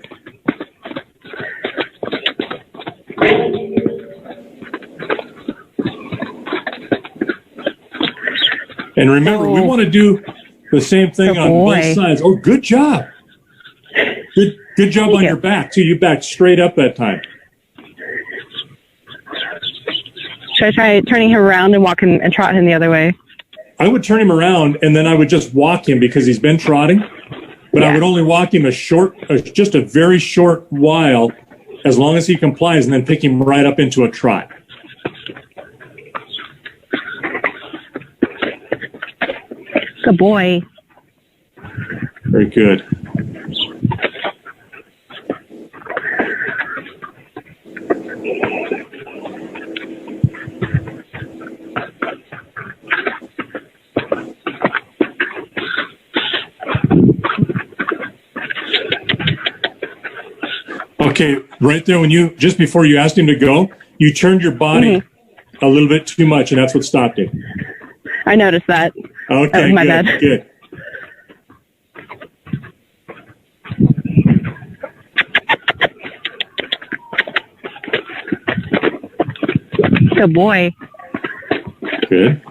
And remember, we want to do the same thing on both sides. Oh, good job. Good job on your back, too. You backed straight up that time. Should I try turning him around and walk him and trot him the other way? I would turn him around and then I would just walk him because he's been trotting. But I would only walk him just a very short while, as long as he complies, and then pick him right up into a trot. Good boy. Very good. Okay, right there just before you asked him to go, you turned your body a little bit too much, and that's what stopped him. I noticed that. Okay, that was my bad. Good. Good boy. Good.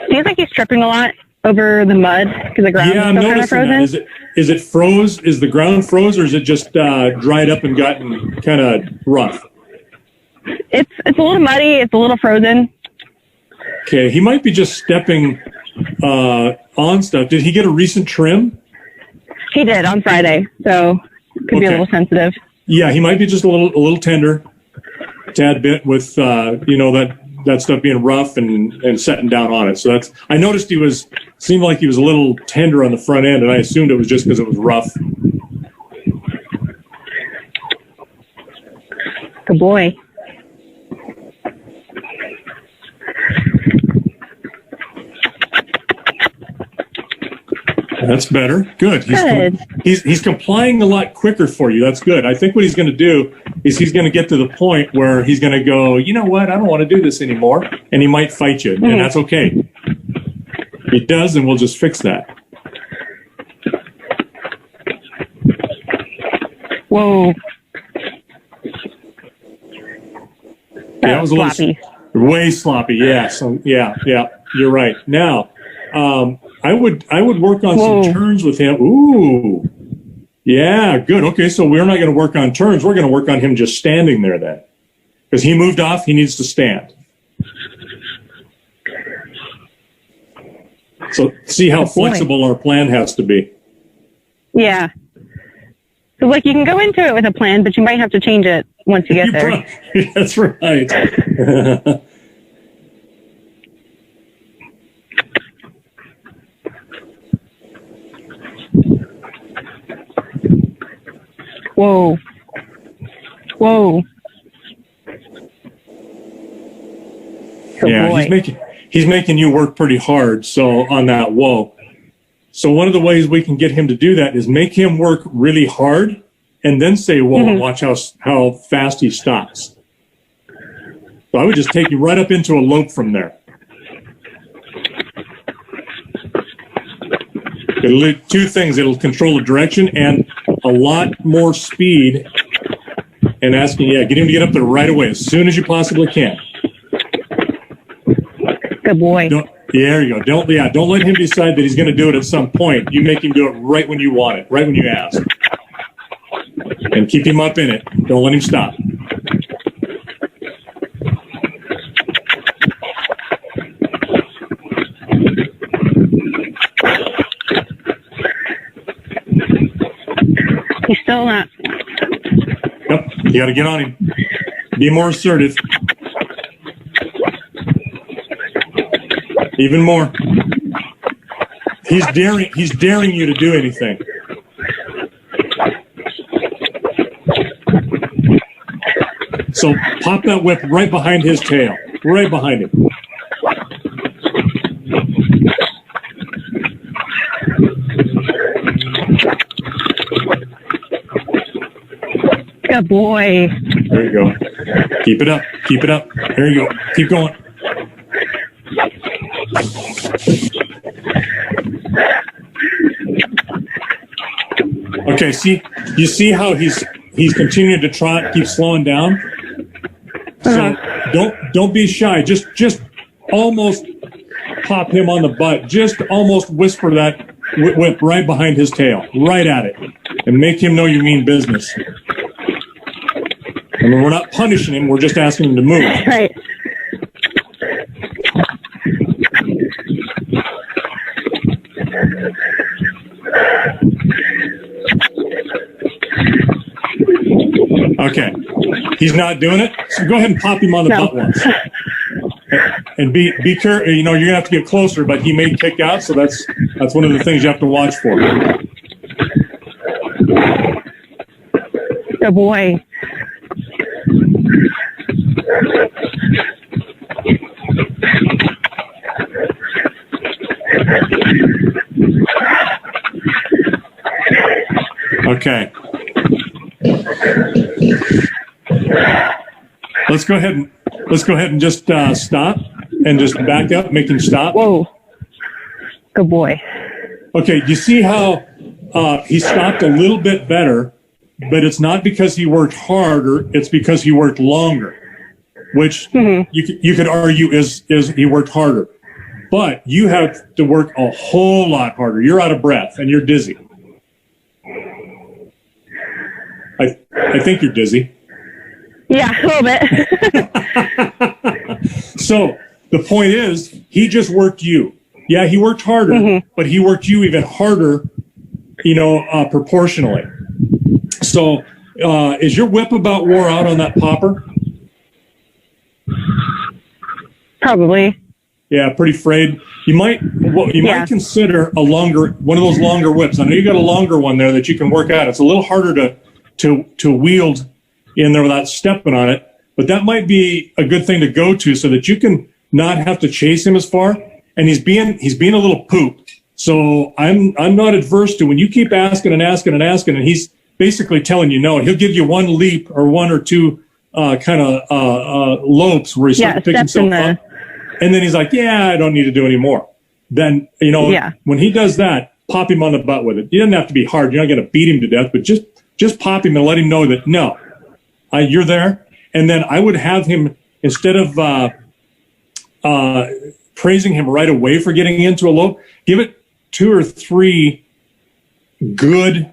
Seems like he's tripping a lot over the mud because the ground is still kind of frozen. That. Is it froze? Is the ground froze, or is it just dried up and gotten kind of rough? It's a little muddy. It's a little frozen. Okay, he might be just stepping on stuff. Did he get a recent trim? He did on Friday, so could be a little sensitive. Yeah, he might be just a little tender, tad bit with that stuff being rough and setting down on it. So I noticed seemed like he was a little tender on the front end, and I assumed it was just because it was rough. Good boy. That's better. Good. Good. He's complying a lot quicker for you. That's good. I think what he's going to do is he's going to get to the point where he's going to go, you know what? I don't want to do this anymore. And he might fight you. And that's okay. He does, and we'll just fix that. Whoa. That was a sloppy. Way sloppy. Yeah. So yeah. You're right. Now, I would work on some turns with him. Ooh. Yeah, good. Okay, so we're not going to work on turns. We're going to work on him just standing there then. Because he moved off, he needs to stand. So see how flexible our plan has to be. Yeah. So, like, you can go into it with a plan, but you might have to change it once you get there. That's right. Whoa. Whoa. Oh, yeah, boy. he's making you work pretty hard. So on that whoa. So one of the ways we can get him to do that is make him work really hard and then say whoa and watch how fast he stops. So I would just take you right up into a lope from there. It'll do two things. It'll control the direction and a lot more speed. And asking, get him to get up there right away as soon as you possibly can. Good boy. There you go. Don't let him decide that he's going to do it at some point. You make him do it right when you want it, right when you ask. And keep him up in it. Don't let him stop. He's still not. Yep. You got to get on him. Be more assertive. Even more. He's daring you to do anything. So pop that whip right behind his tail. Right behind him. Good boy. There you go. Keep it up. Keep it up. There you go. Keep going. Okay, you see how he's continuing to trot, keep slowing down? So don't be shy. Just almost pop him on the butt. Just almost whisper that whip right behind his tail, right at it, and make him know you mean business. I mean, we're not punishing him. We're just asking him to move. Right. Okay. He's not doing it. So go ahead and pop him on the butt once. And be careful. You know, you're gonna have to get closer, but he may kick out. So that's one of the things you have to watch for. Good boy. Okay. Let's go ahead and just stop and just back up, make him stop. Whoa. Good boy. Okay, you see how he stopped a little bit better, but it's not because he worked harder, it's because he worked longer, which you could argue is he worked harder. But you have to work a whole lot harder. You're out of breath and you're dizzy. I think you're dizzy. Yeah, a little bit. So the point is, he just worked you. Yeah, he worked harder, but he worked you even harder, proportionally. So is your whip about wore out on that popper? Probably. Yeah, pretty frayed. You might consider one of those longer whips. I know you got a longer one there that you can work out. It's a little harder to wield in there without stepping on it, but that might be a good thing to go to so that you can not have to chase him as far. And he's being a little poop. So I'm not adverse to when you keep asking and asking and asking, and he's basically telling you no. He'll give you one leap or one or two kind of lopes where he's starting to pick himself up, and then he's like, "Yeah, I don't need to do any more." Then when he does that, pop him on the butt with it. You don't have to be hard. You're not going to beat him to death, but just pop him and let him know that no, you're there. And then I would have him, instead of praising him right away for getting into a lope, give it 2 or 3 good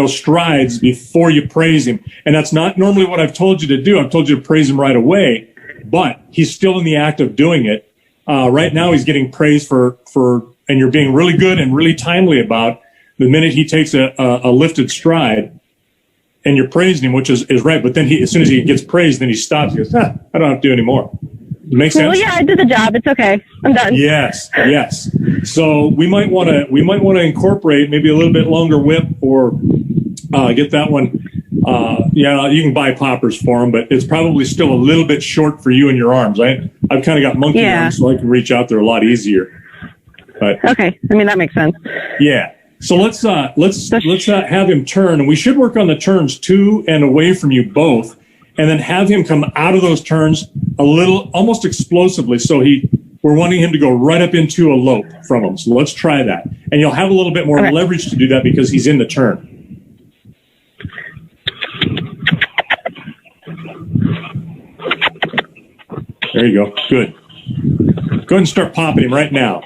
strides before you praise him. And that's not normally what I've told you to do. I've told you to praise him right away, but he's still in the act of doing it. Right now he's getting praised for, and you're being really good and really timely about the minute he takes a lifted stride, and you're praising him, which is right. But then as soon as he gets praised, then he stops. He goes, I don't have to do any more. Makes sense? Well, yeah, I did the job. It's okay. I'm done. Yes. So we might want to incorporate maybe a little bit longer whip, or get that one. You can buy poppers for them, but it's probably still a little bit short for you and your arms. I've kind of got monkey arms, so I can reach out there a lot easier. But okay, I mean that makes sense. Yeah. So let's have him turn, and we should work on the turns to and away from you both, and then have him come out of those turns a little, almost explosively. So we're wanting him to go right up into a lope from him. So let's try that, and you'll have a little bit more leverage to do that because he's in the turn. There you go. Good. Go ahead and start popping him right now.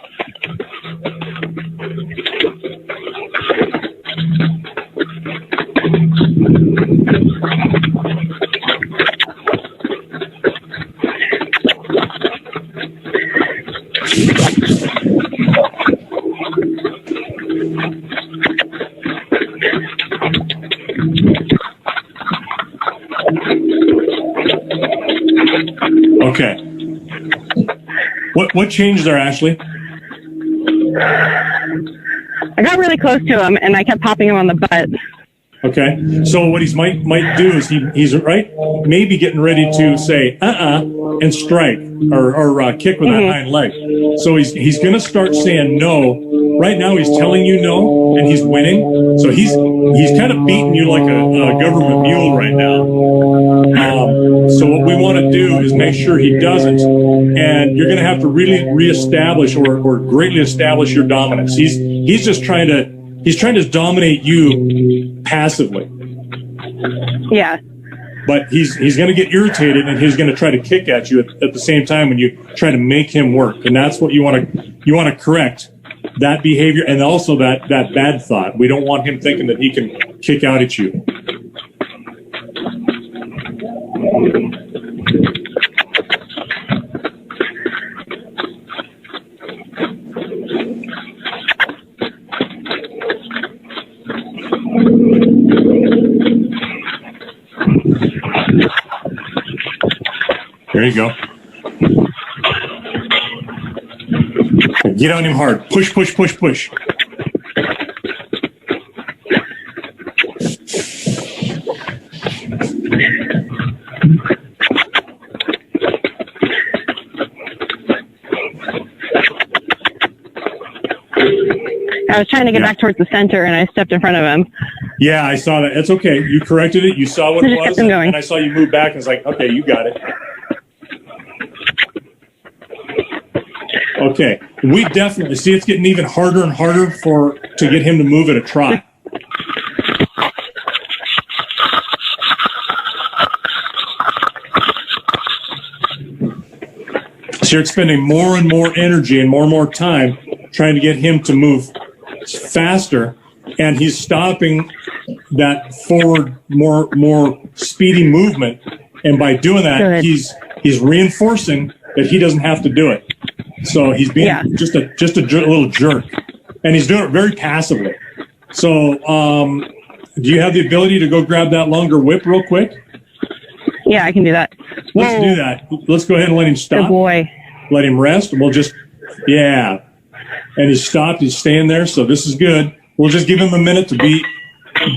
Okay. What changed there, Ashley? I got really close to him, and I kept popping him on the butt. Okay. So what he might do is he's right, maybe getting ready to say and strike or kick with that hind leg. So he's going to start saying no. Right now he's telling you no, and he's winning. So he's kind of beating you like a government mule right now. So what we want to do is make sure he doesn't, and you're going to have to really reestablish or greatly establish your dominance. He's just trying to dominate you passively. Yeah. But he's going to get irritated, and he's going to try to kick at you at the same time when you try to make him work. And that's what you want to correct, that behavior, and also that bad thought. We don't want him thinking that he can kick out at you. There you go. Get on him hard. Push, push, push, push. I was trying to get back towards the center, and I stepped in front of him. Yeah, I saw that. It's okay. You corrected it. You saw what it was, and I saw you move back, and it's like, okay, you got it. Okay, we definitely see it's getting even harder and harder to get him to move at a trot. So you're expending more and more energy and more time trying to get him to move faster, and he's stopping that forward, more speedy movement. And by doing that, he's reinforcing that he doesn't have to do it. So he's being just a little jerk, and he's doing it very passively. So, do you have the ability to go grab that longer whip real quick? Yeah, I can do that. Let's do that. Let's go ahead and let him stop. Good boy. Let him rest, and we'll just, and he's stopped. He's staying there, so this is good. We'll just give him a minute to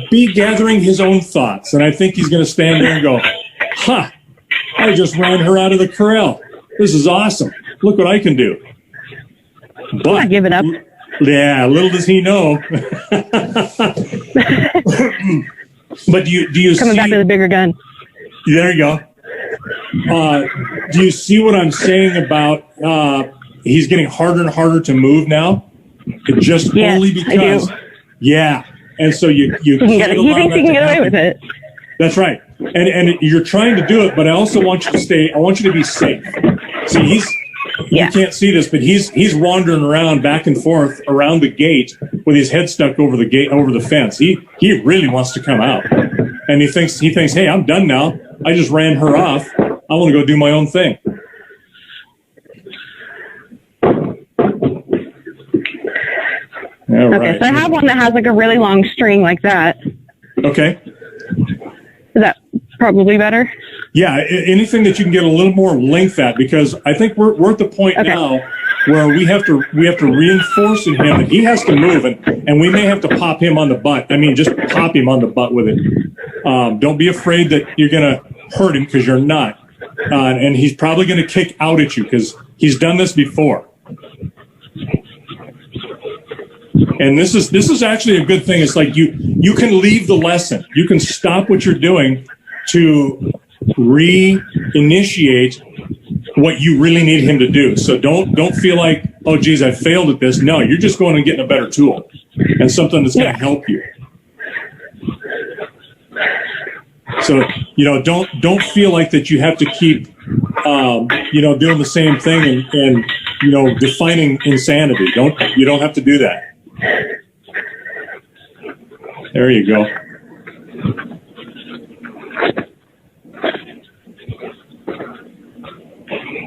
be gathering his own thoughts, and I think he's going to stand there and go, "Ha! I just ran her out of the corral. This is awesome. Look what I can do." I'm not giving up. Yeah, little does he know. But do you Coming back with a bigger gun. There you go. Do you see what I'm saying about he's getting harder and harder to move now? Only because, I do. Yeah, and so you he thinks he can get away with it. That's right, and you're trying to do it, but I also want you to stay. I want you to be safe. See, you can't see this, but he's wandering around back and forth around the gate with his head stuck over the fence. He really wants to come out, and he thinks, hey, I'm done now. I just ran her off. I want to go do my own thing. All right. So I have one that has like a really long string like that. Okay. Is that probably better? Yeah, anything that you can get a little more length at, because I think we're at the point now where we have to reinforce in him that he has to move, and we may have to pop him on the butt. I mean, just pop him on the butt with it. Don't be afraid that you're going to hurt him, because you're not. And he's probably going to kick out at you because he's done this before. And this is actually a good thing. It's like you can leave the lesson. You can stop what you're doing to reinitiate what you really need him to do. So don't feel like, oh, geez, I failed at this. No, you're just going and getting a better tool and something that's going to help you. So, don't feel like that you have to keep, doing the same thing and defining insanity. You don't have to do that. There you go.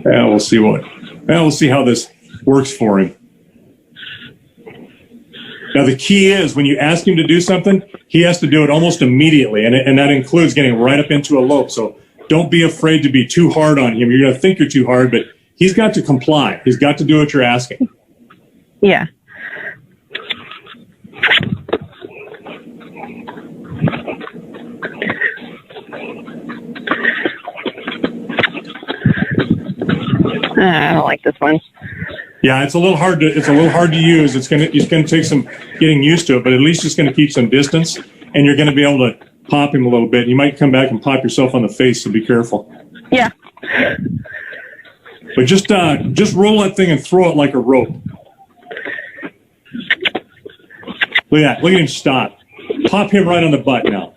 And we'll see how this works for him. Now, the key is when you ask him to do something, he has to do it almost immediately, and that includes getting right up into a lope. So don't be afraid to be too hard on him. You're going to think you're too hard, but he's got to comply. He's got to do what you're asking. Yeah. I don't like this one. Yeah, it's a little hard to use. It's gonna take some getting used to it, but at least it's gonna keep some distance, and you're gonna be able to pop him a little bit. You might come back and pop yourself on the face, so be careful. Yeah. But just roll that thing and throw it like a rope. Look at that. Look at him stop. Pop him right on the butt now.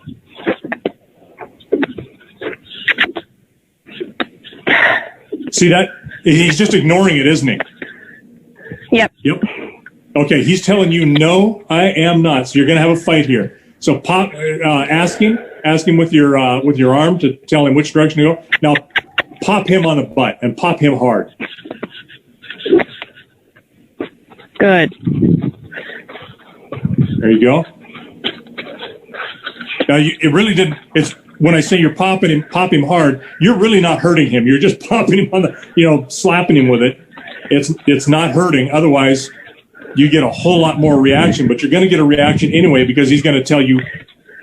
See that? He's just ignoring it, isn't he? Yep. Okay, he's telling you, no, I am not. So you're going to have a fight here. So ask him with your arm to tell him which direction to go. Now, pop him on the butt and pop him hard. Good. There you go. Now, it really didn't. It's when I say you're pop him hard, you're really not hurting him. You're just popping him on the, slapping him with it. It's not hurting. Otherwise, you get a whole lot more reaction. But you're going to get a reaction anyway because he's going to tell you,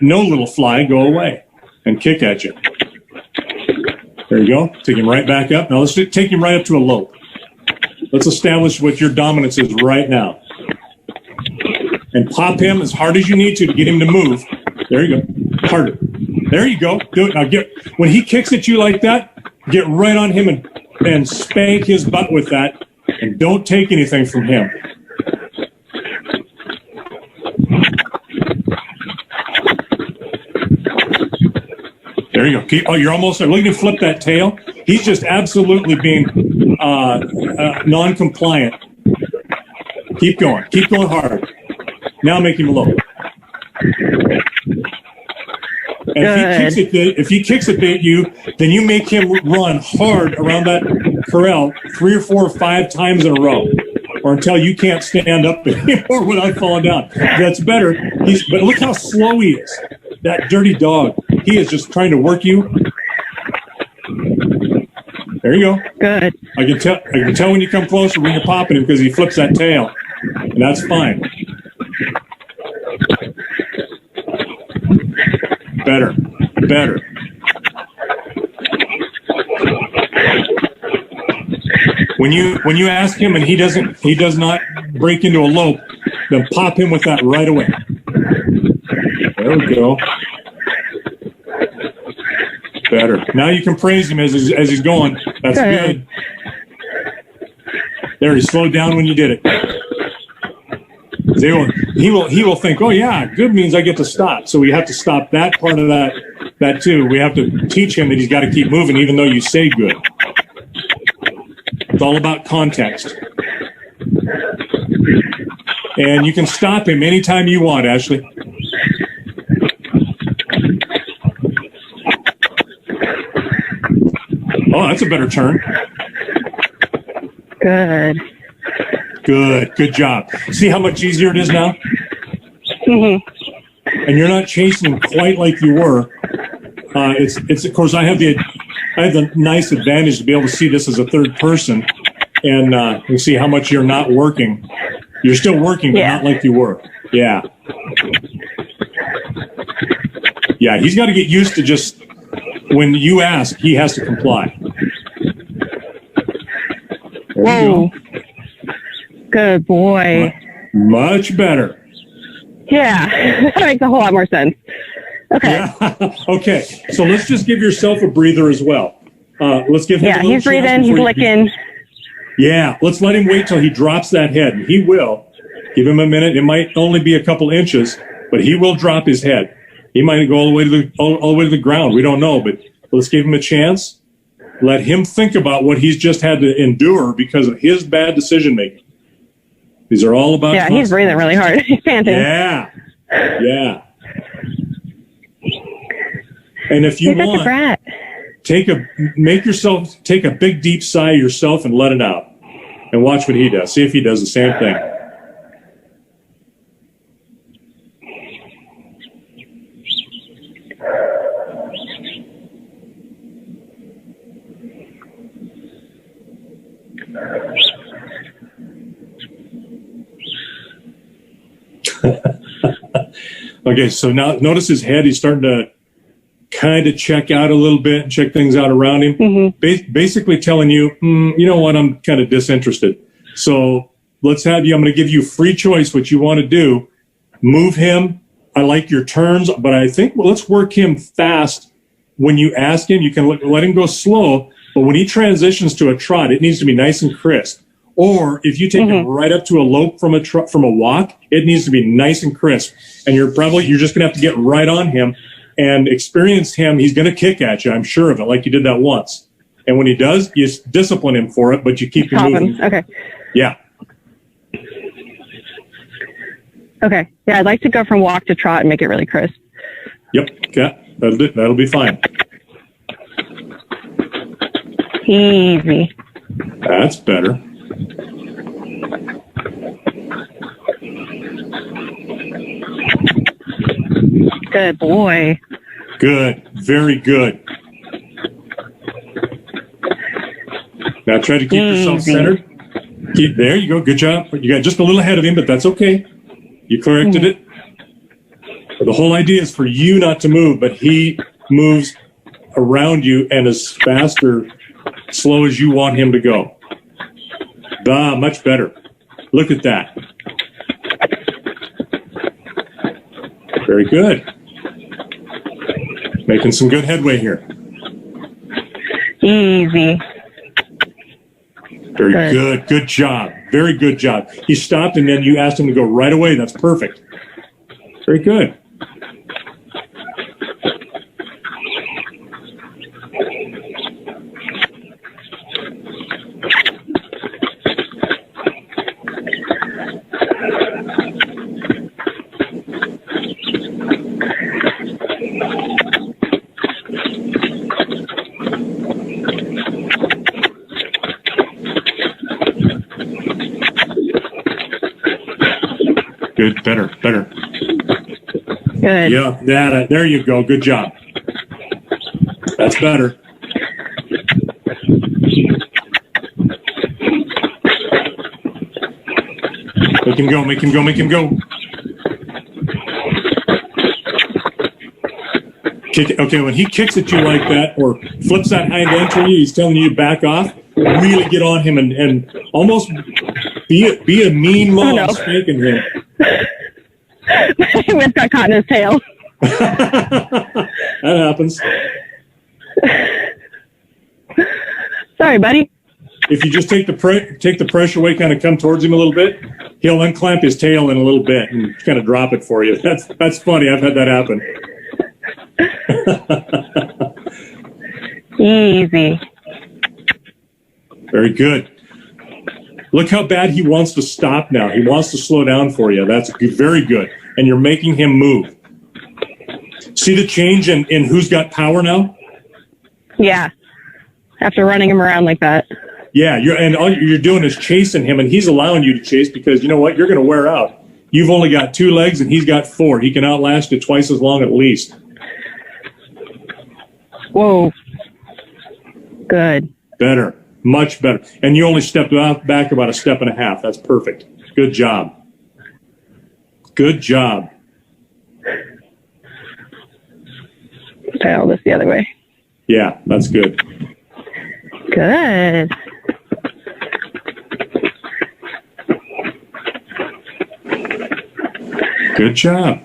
"No, little fly, go away," and kick at you. There you go. Take him right back up. Now let's take him right up to a lope. Let's establish what your dominance is right now. And pop him as hard as you need to get him to move. There you go. Harder. There you go. Do it. Now when he kicks at you like that, get right on him and spank his butt with that, and don't take anything from him. There you go. You're almost there. Look at him flip that tail. He's just absolutely being non-compliant. Keep going. Keep going hard. Now make him low. And if he kicks it at you, then you make him run hard around that corral 3 or 4 or 5 times in a row, or until you can't stand up anymore without falling down. That's better. But look how slow he is. That dirty dog. He is just trying to work you. There you go. Good. I can tell when you come closer when you're popping him because he flips that tail, and that's fine. Better. Better. When you ask him and he does not break into a lope, then pop him with that right away. There we go. Better. Now you can praise him as he's going. That's good. There, he slowed down when you did it. He will think, oh yeah, good means I get to stop. So we have to stop that part of that too. We have to teach him that he's got to keep moving even though you say good. It's all about context. And you can stop him anytime you want, Ashley. Oh, that's a better turn. Good job. See how much easier it is now? Mm-hmm. And you're not chasing him quite like you were. It's of course I have the nice advantage to be able to see this as a third person, and you see how much you're not working. You're still working, but not like you were. Yeah. Yeah, he's got to get used to just when you ask, he has to comply. Whoa. Good boy. Much better. Yeah, that makes a whole lot more sense. Okay. Yeah. Okay, so let's just give yourself a breather as well. Let's give him a little he's breathing, he's licking. Yeah, let's let him wait till he drops that head. And he will. Give him a minute. It might only be a couple inches, but he will drop his head. He might go all the way to the ground. We don't know, but let's give him a chance. Let him think about what he's just had to endure because of his bad decision making. These are all about. Yeah, he's breathing really hard. He's panting. Yeah. And if you want, make yourself take a big deep sigh yourself and let it out, and watch what he does. See if he does the same thing. Okay, so now notice his head. He's starting to kind of check out a little bit and check things out around him. Mm-hmm. Basically telling you, you know what, I'm kind of disinterested. So let's have you, I'm going to give you free choice what you want to do. Move him. I like your turns, but I think, let's work him fast. When you ask him, you can let him go slow, but when he transitions to a trot, it needs to be nice and crisp. Or if you take him right up to a lope from a walk, it needs to be nice and crisp. And you're just going to have to get right on him and experience him. He's going to kick at you, I'm sure of it, like you did that once. And when he does, you discipline him for it, but you keep him moving. Okay. Yeah. Okay. Yeah, I'd like to go from walk to trot and make it really crisp. Yep. Okay. That'll be fine. Easy. That's better. Good boy. Good. Very good. Now try to keep yourself centered. There you go. Good job. You got just a little ahead of him, but that's okay. You corrected it. The whole idea is for you not to move, but he moves around you and is fast or slow as you want him to go. Much better. Look at that. Very good. Making some good headway here. Easy. Very good. Good job. Very good job. He stopped and then you asked him to go right away. That's perfect. Very good. Good, better. Good. Yeah, there you go. Good job. That's better. Make him go. Okay, when he kicks at you like that or flips that hind end to you, he's telling you to back off. really get on him and almost be a mean mom spanking him. My whip got caught in his tail. That happens. Sorry, buddy. If you just take the pressure away, kind of come towards him a little bit, he'll unclamp his tail in a little bit and kind of drop it for you. That's funny. I've had that happen. Easy. Very good. Look how bad he wants to stop now. He wants to slow down for you. That's very good. And you're making him move. See the change in who's got power now? Yeah. After running him around like that. Yeah, all you're doing is chasing him, and he's allowing you to chase because, you know what, you're going to wear out. You've only got 2 legs, and he's got 4. He can outlast you twice as long at least. Whoa. Good. Better. Much better. And you only stepped back about a step and a half. That's perfect. Good job. Good job. Dial this the other way. Yeah, that's good. Good. Good job.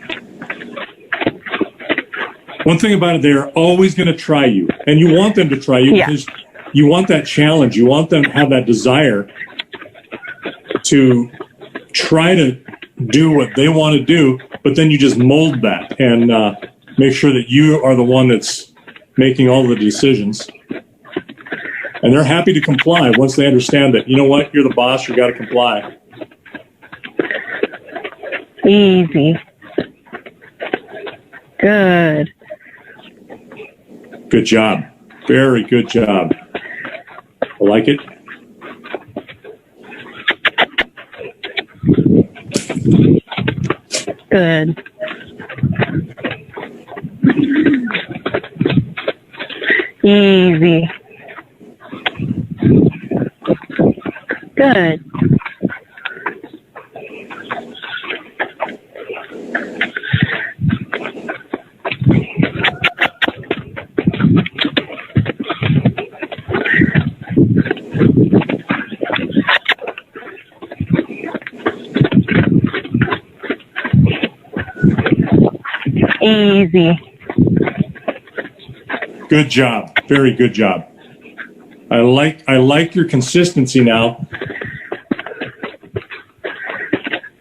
One thing about it, they're always going to try you. And you want them to try you because you want that challenge. You want them to have that desire to try to do what they want to do, but then you just mold that and make sure that you are the one that's making all the decisions. And they're happy to comply once they understand that, you know what, you're the boss, you got to comply. Easy. Good. Good job. Very good job. I like it. Good. Easy. Good. Easy. Good job. Very good job. I like your consistency now.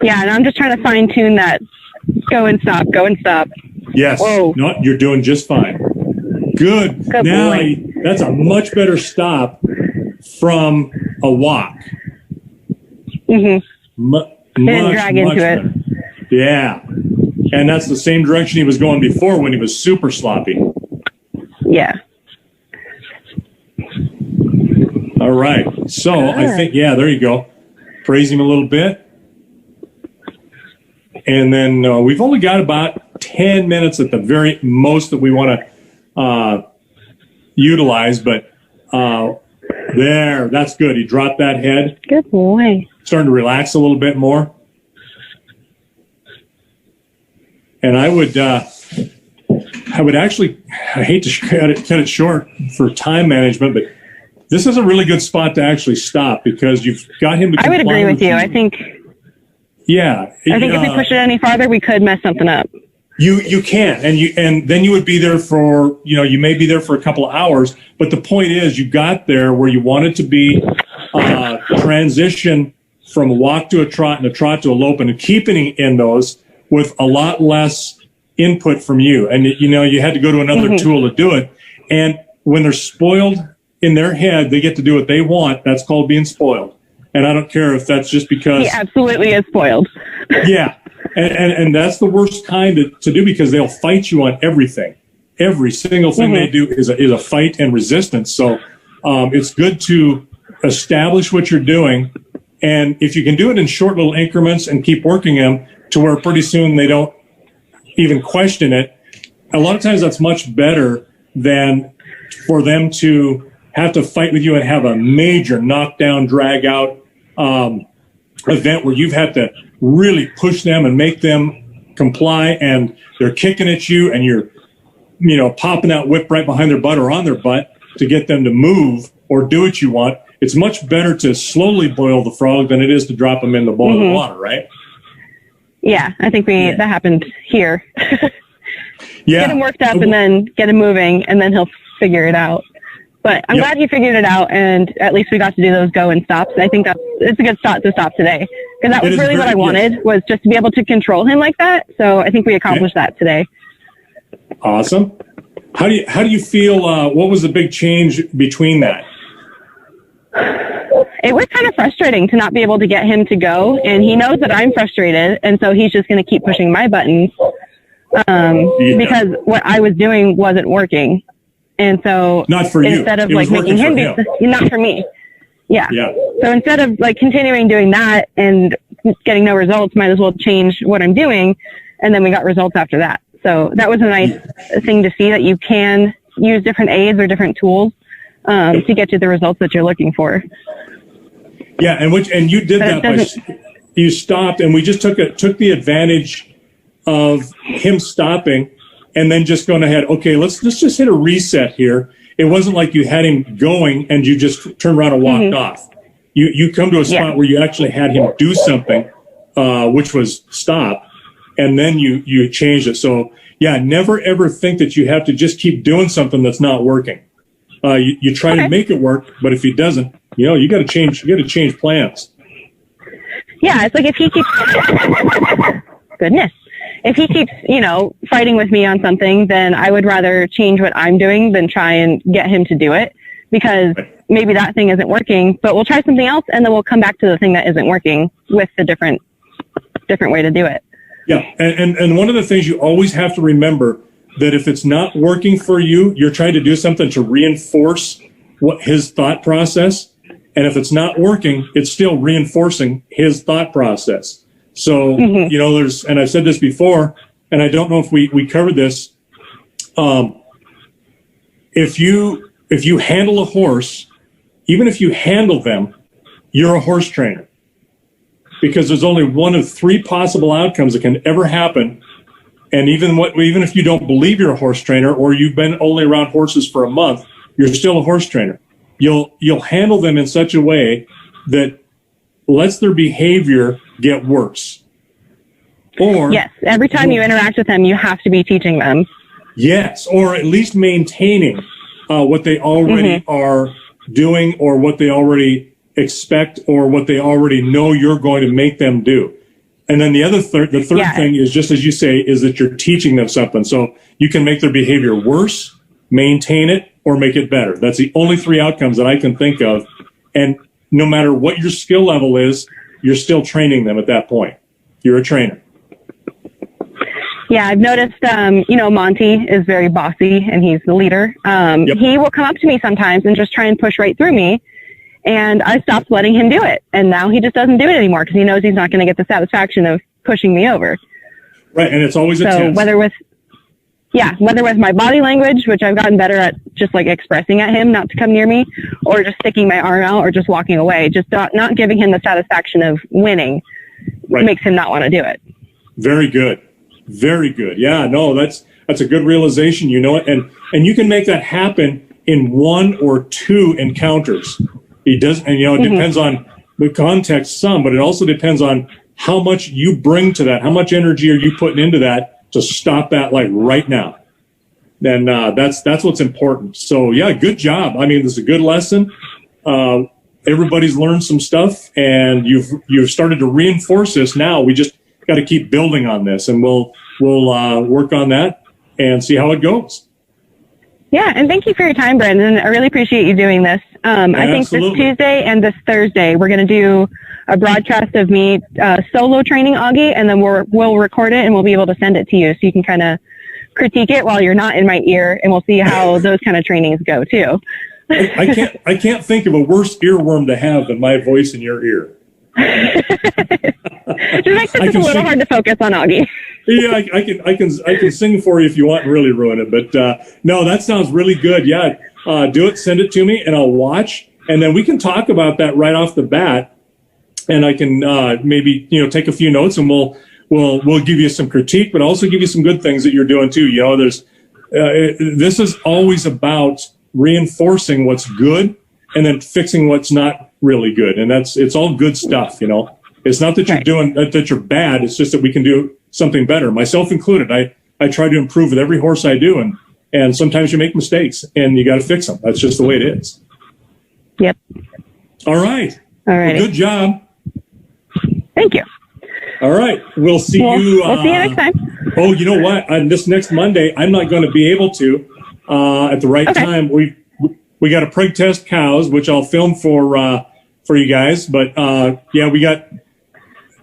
Yeah, and I'm just trying to fine tune that. Go and stop. Go and stop. Yes. Whoa. No, you're doing just fine. Good. Good now boy. That's a much better stop from a walk. Mhm. Didn't drag into it. Better. Yeah. And that's the same direction he was going before when he was super sloppy. Yeah. All right. So I think, yeah, there you go. Praise him a little bit. And then we've only got about 10 minutes at the very most that we want to utilize. But there, that's good. He dropped that head. Good boy. Starting to relax a little bit more. And I would actually, I hate to cut it short for time management, but this is a really good spot to actually stop because you've got him to I would comply agree with you. I think yeah. I think if we push it any farther, we could mess something up. You can, and then you would be there for, you may be there for a couple of hours, but the point is you got there where you wanted to be, transition from a walk to a trot and a trot to a lope, and keeping in those with a lot less input from you. And, you had to go to another tool to do it. And when they're spoiled in their head, they get to do what they want. That's called being spoiled. And I don't care if that's just because... He absolutely is spoiled. Yeah. And that's the worst kind to do because they'll fight you on everything. Every single thing they do is a fight and resistance. So it's good to establish what you're doing. And if you can do it in short little increments and keep working them to where pretty soon they don't even question it, a lot of times that's much better than for them to have to fight with you and have a major knockdown, drag out event where you've had to really push them and make them comply, and they're kicking at you and you're, popping that whip right behind their butt or on their butt to get them to move or do what you want. it's much better to slowly boil the frog than it is to drop him in the boiling water, right? Yeah, I think that happened here. Yeah. Get him worked up and then get him moving, and then he'll figure it out. But I'm glad he figured it out, and at least we got to do those go and stops. I think it's a good spot to stop today, because that was really what I wanted, was just to be able to control him like that. So I think we accomplished that today. Awesome. How do you feel? What was the big change between that? It was kind of frustrating to not be able to get him to go, and he knows that I'm frustrated, and so he's just going to keep pushing my buttons because what I was doing wasn't working. And so not for you. Instead of like making him do, not for me. Yeah. So instead of like continuing doing that and getting no results, might as well change what I'm doing. And then we got results after that. So that was a nice thing to see, that you can use different aids or different tools to get you the results that you're looking for. Yeah. And you did that you stopped, and we just took the advantage of him stopping and then just going ahead. Okay, let's just hit a reset here. It wasn't like you had him going and you just turned around and walked off. You come to a spot where you actually had him do something, which was stop, and then you changed it. So yeah, never ever think that you have to just keep doing something that's not working. You try to make it work, but if it doesn't, you got to change. You got to change plans. Yeah, it's like if he keeps if he keeps, fighting with me on something, then I would rather change what I'm doing than try and get him to do it, because maybe that thing isn't working, but we'll try something else, and then we'll come back to the thing that isn't working with the different way to do it. Yeah. And one of the things you always have to remember, that if it's not working for you, you're trying to do something to reinforce his thought process. And if it's not working, it's still reinforcing his thought process. So, there's, and I've said this before, and I don't know if we covered this. If you handle a horse, even if you handle them, you're a horse trainer, because there's only one of three possible outcomes that can ever happen. And even if you don't believe you're a horse trainer, or you've been only around horses for a month, you're still a horse trainer. You'll handle them in such a way that lets their behavior get worse. Or yes, every time you interact with them, you have to be teaching them. Yes, or at least maintaining what they already are doing, or what they already expect, or what they already know you're going to make them do. And then the third thing is, just as you say, is that you're teaching them something. So you can make their behavior worse, maintain it, or make it better. That's the only three outcomes that I can think of. And no matter what your skill level is, you're still training them at that point. You're a trainer. Yeah, I've noticed, Monty is very bossy, and he's the leader. He will come up to me sometimes and just try and push right through me. And I stopped letting him do it. And now he just doesn't do it anymore, because he knows he's not going to get the satisfaction of pushing me over. Right. And it's always a test. Whether with my body language, which I've gotten better at just like expressing at him not to come near me, or just sticking my arm out, or just walking away, just not giving him the satisfaction of winning makes him not want to do it. Very good. Very good. Yeah, no, that's a good realization. You know it. And you can make that happen in one or two encounters. It does, and it depends on the context some, but it also depends on how much you bring to that. How much energy are you putting into that to stop that, like right now? Then that's what's important. So yeah, good job. I mean, this is a good lesson. Everybody's learned some stuff, and you've started to reinforce this. Now we just got to keep building on this, and we'll work on that and see how it goes. Yeah, and thank you for your time, Brandon. I really appreciate you doing this. I think this Tuesday and this Thursday, we're going to do a broadcast of me solo training Oggy, and then we'll record it, and we'll be able to send it to you, so you can kind of critique it while you're not in my ear, and we'll see how those kind of trainings go too. I can't think of a worse earworm to have than my voice in your ear. Just makes it a little hard to focus on Oggy. Yeah, I can sing for you if you want and really ruin it. But no, that sounds really good. Yeah, do it, send it to me, and I'll watch, and then we can talk about that right off the bat, and I can maybe take a few notes, and we'll give you some critique, but also give you some good things that you're doing too. There's this is always about reinforcing what's good and then fixing what's not really good. And it's all good stuff, you know. It's not that you're doing that you're bad. It's just that we can do something better, myself included. I try to improve with every horse I do, and sometimes you make mistakes and you got to fix them. That's just the way it is. Yep. All right. All right. Well, good job. Thank you. All right. We'll see you. We'll see you next time. Oh, you know what? On this next Monday, I'm not going to be able to at the right time. We got to preg test cows, which I'll film for you guys. But yeah,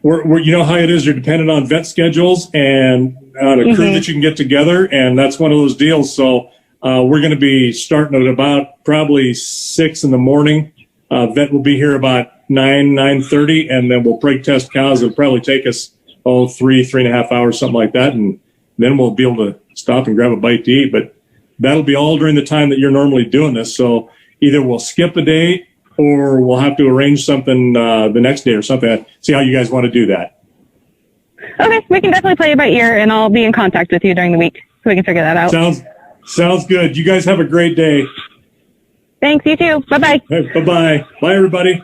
we're you know how it is. You're dependent on vet schedules and on a crew that you can get together, and that's one of those deals. So we're going to be starting at about probably 6 in the morning. Vet will be here about 9:30, and then we'll preg test cows. It'll probably take us 3.5 hours, something like that, and then we'll be able to stop and grab a bite to eat. But that'll be all during the time that you're normally doing this. So either we'll skip a day or we'll have to arrange something the next day or something. See how you guys want to do that. Okay, we can definitely play it by ear, and I'll be in contact with you during the week so we can figure that out. Sounds good. You guys have a great day. Thanks, you too. Bye-bye. Bye-bye. Bye, everybody.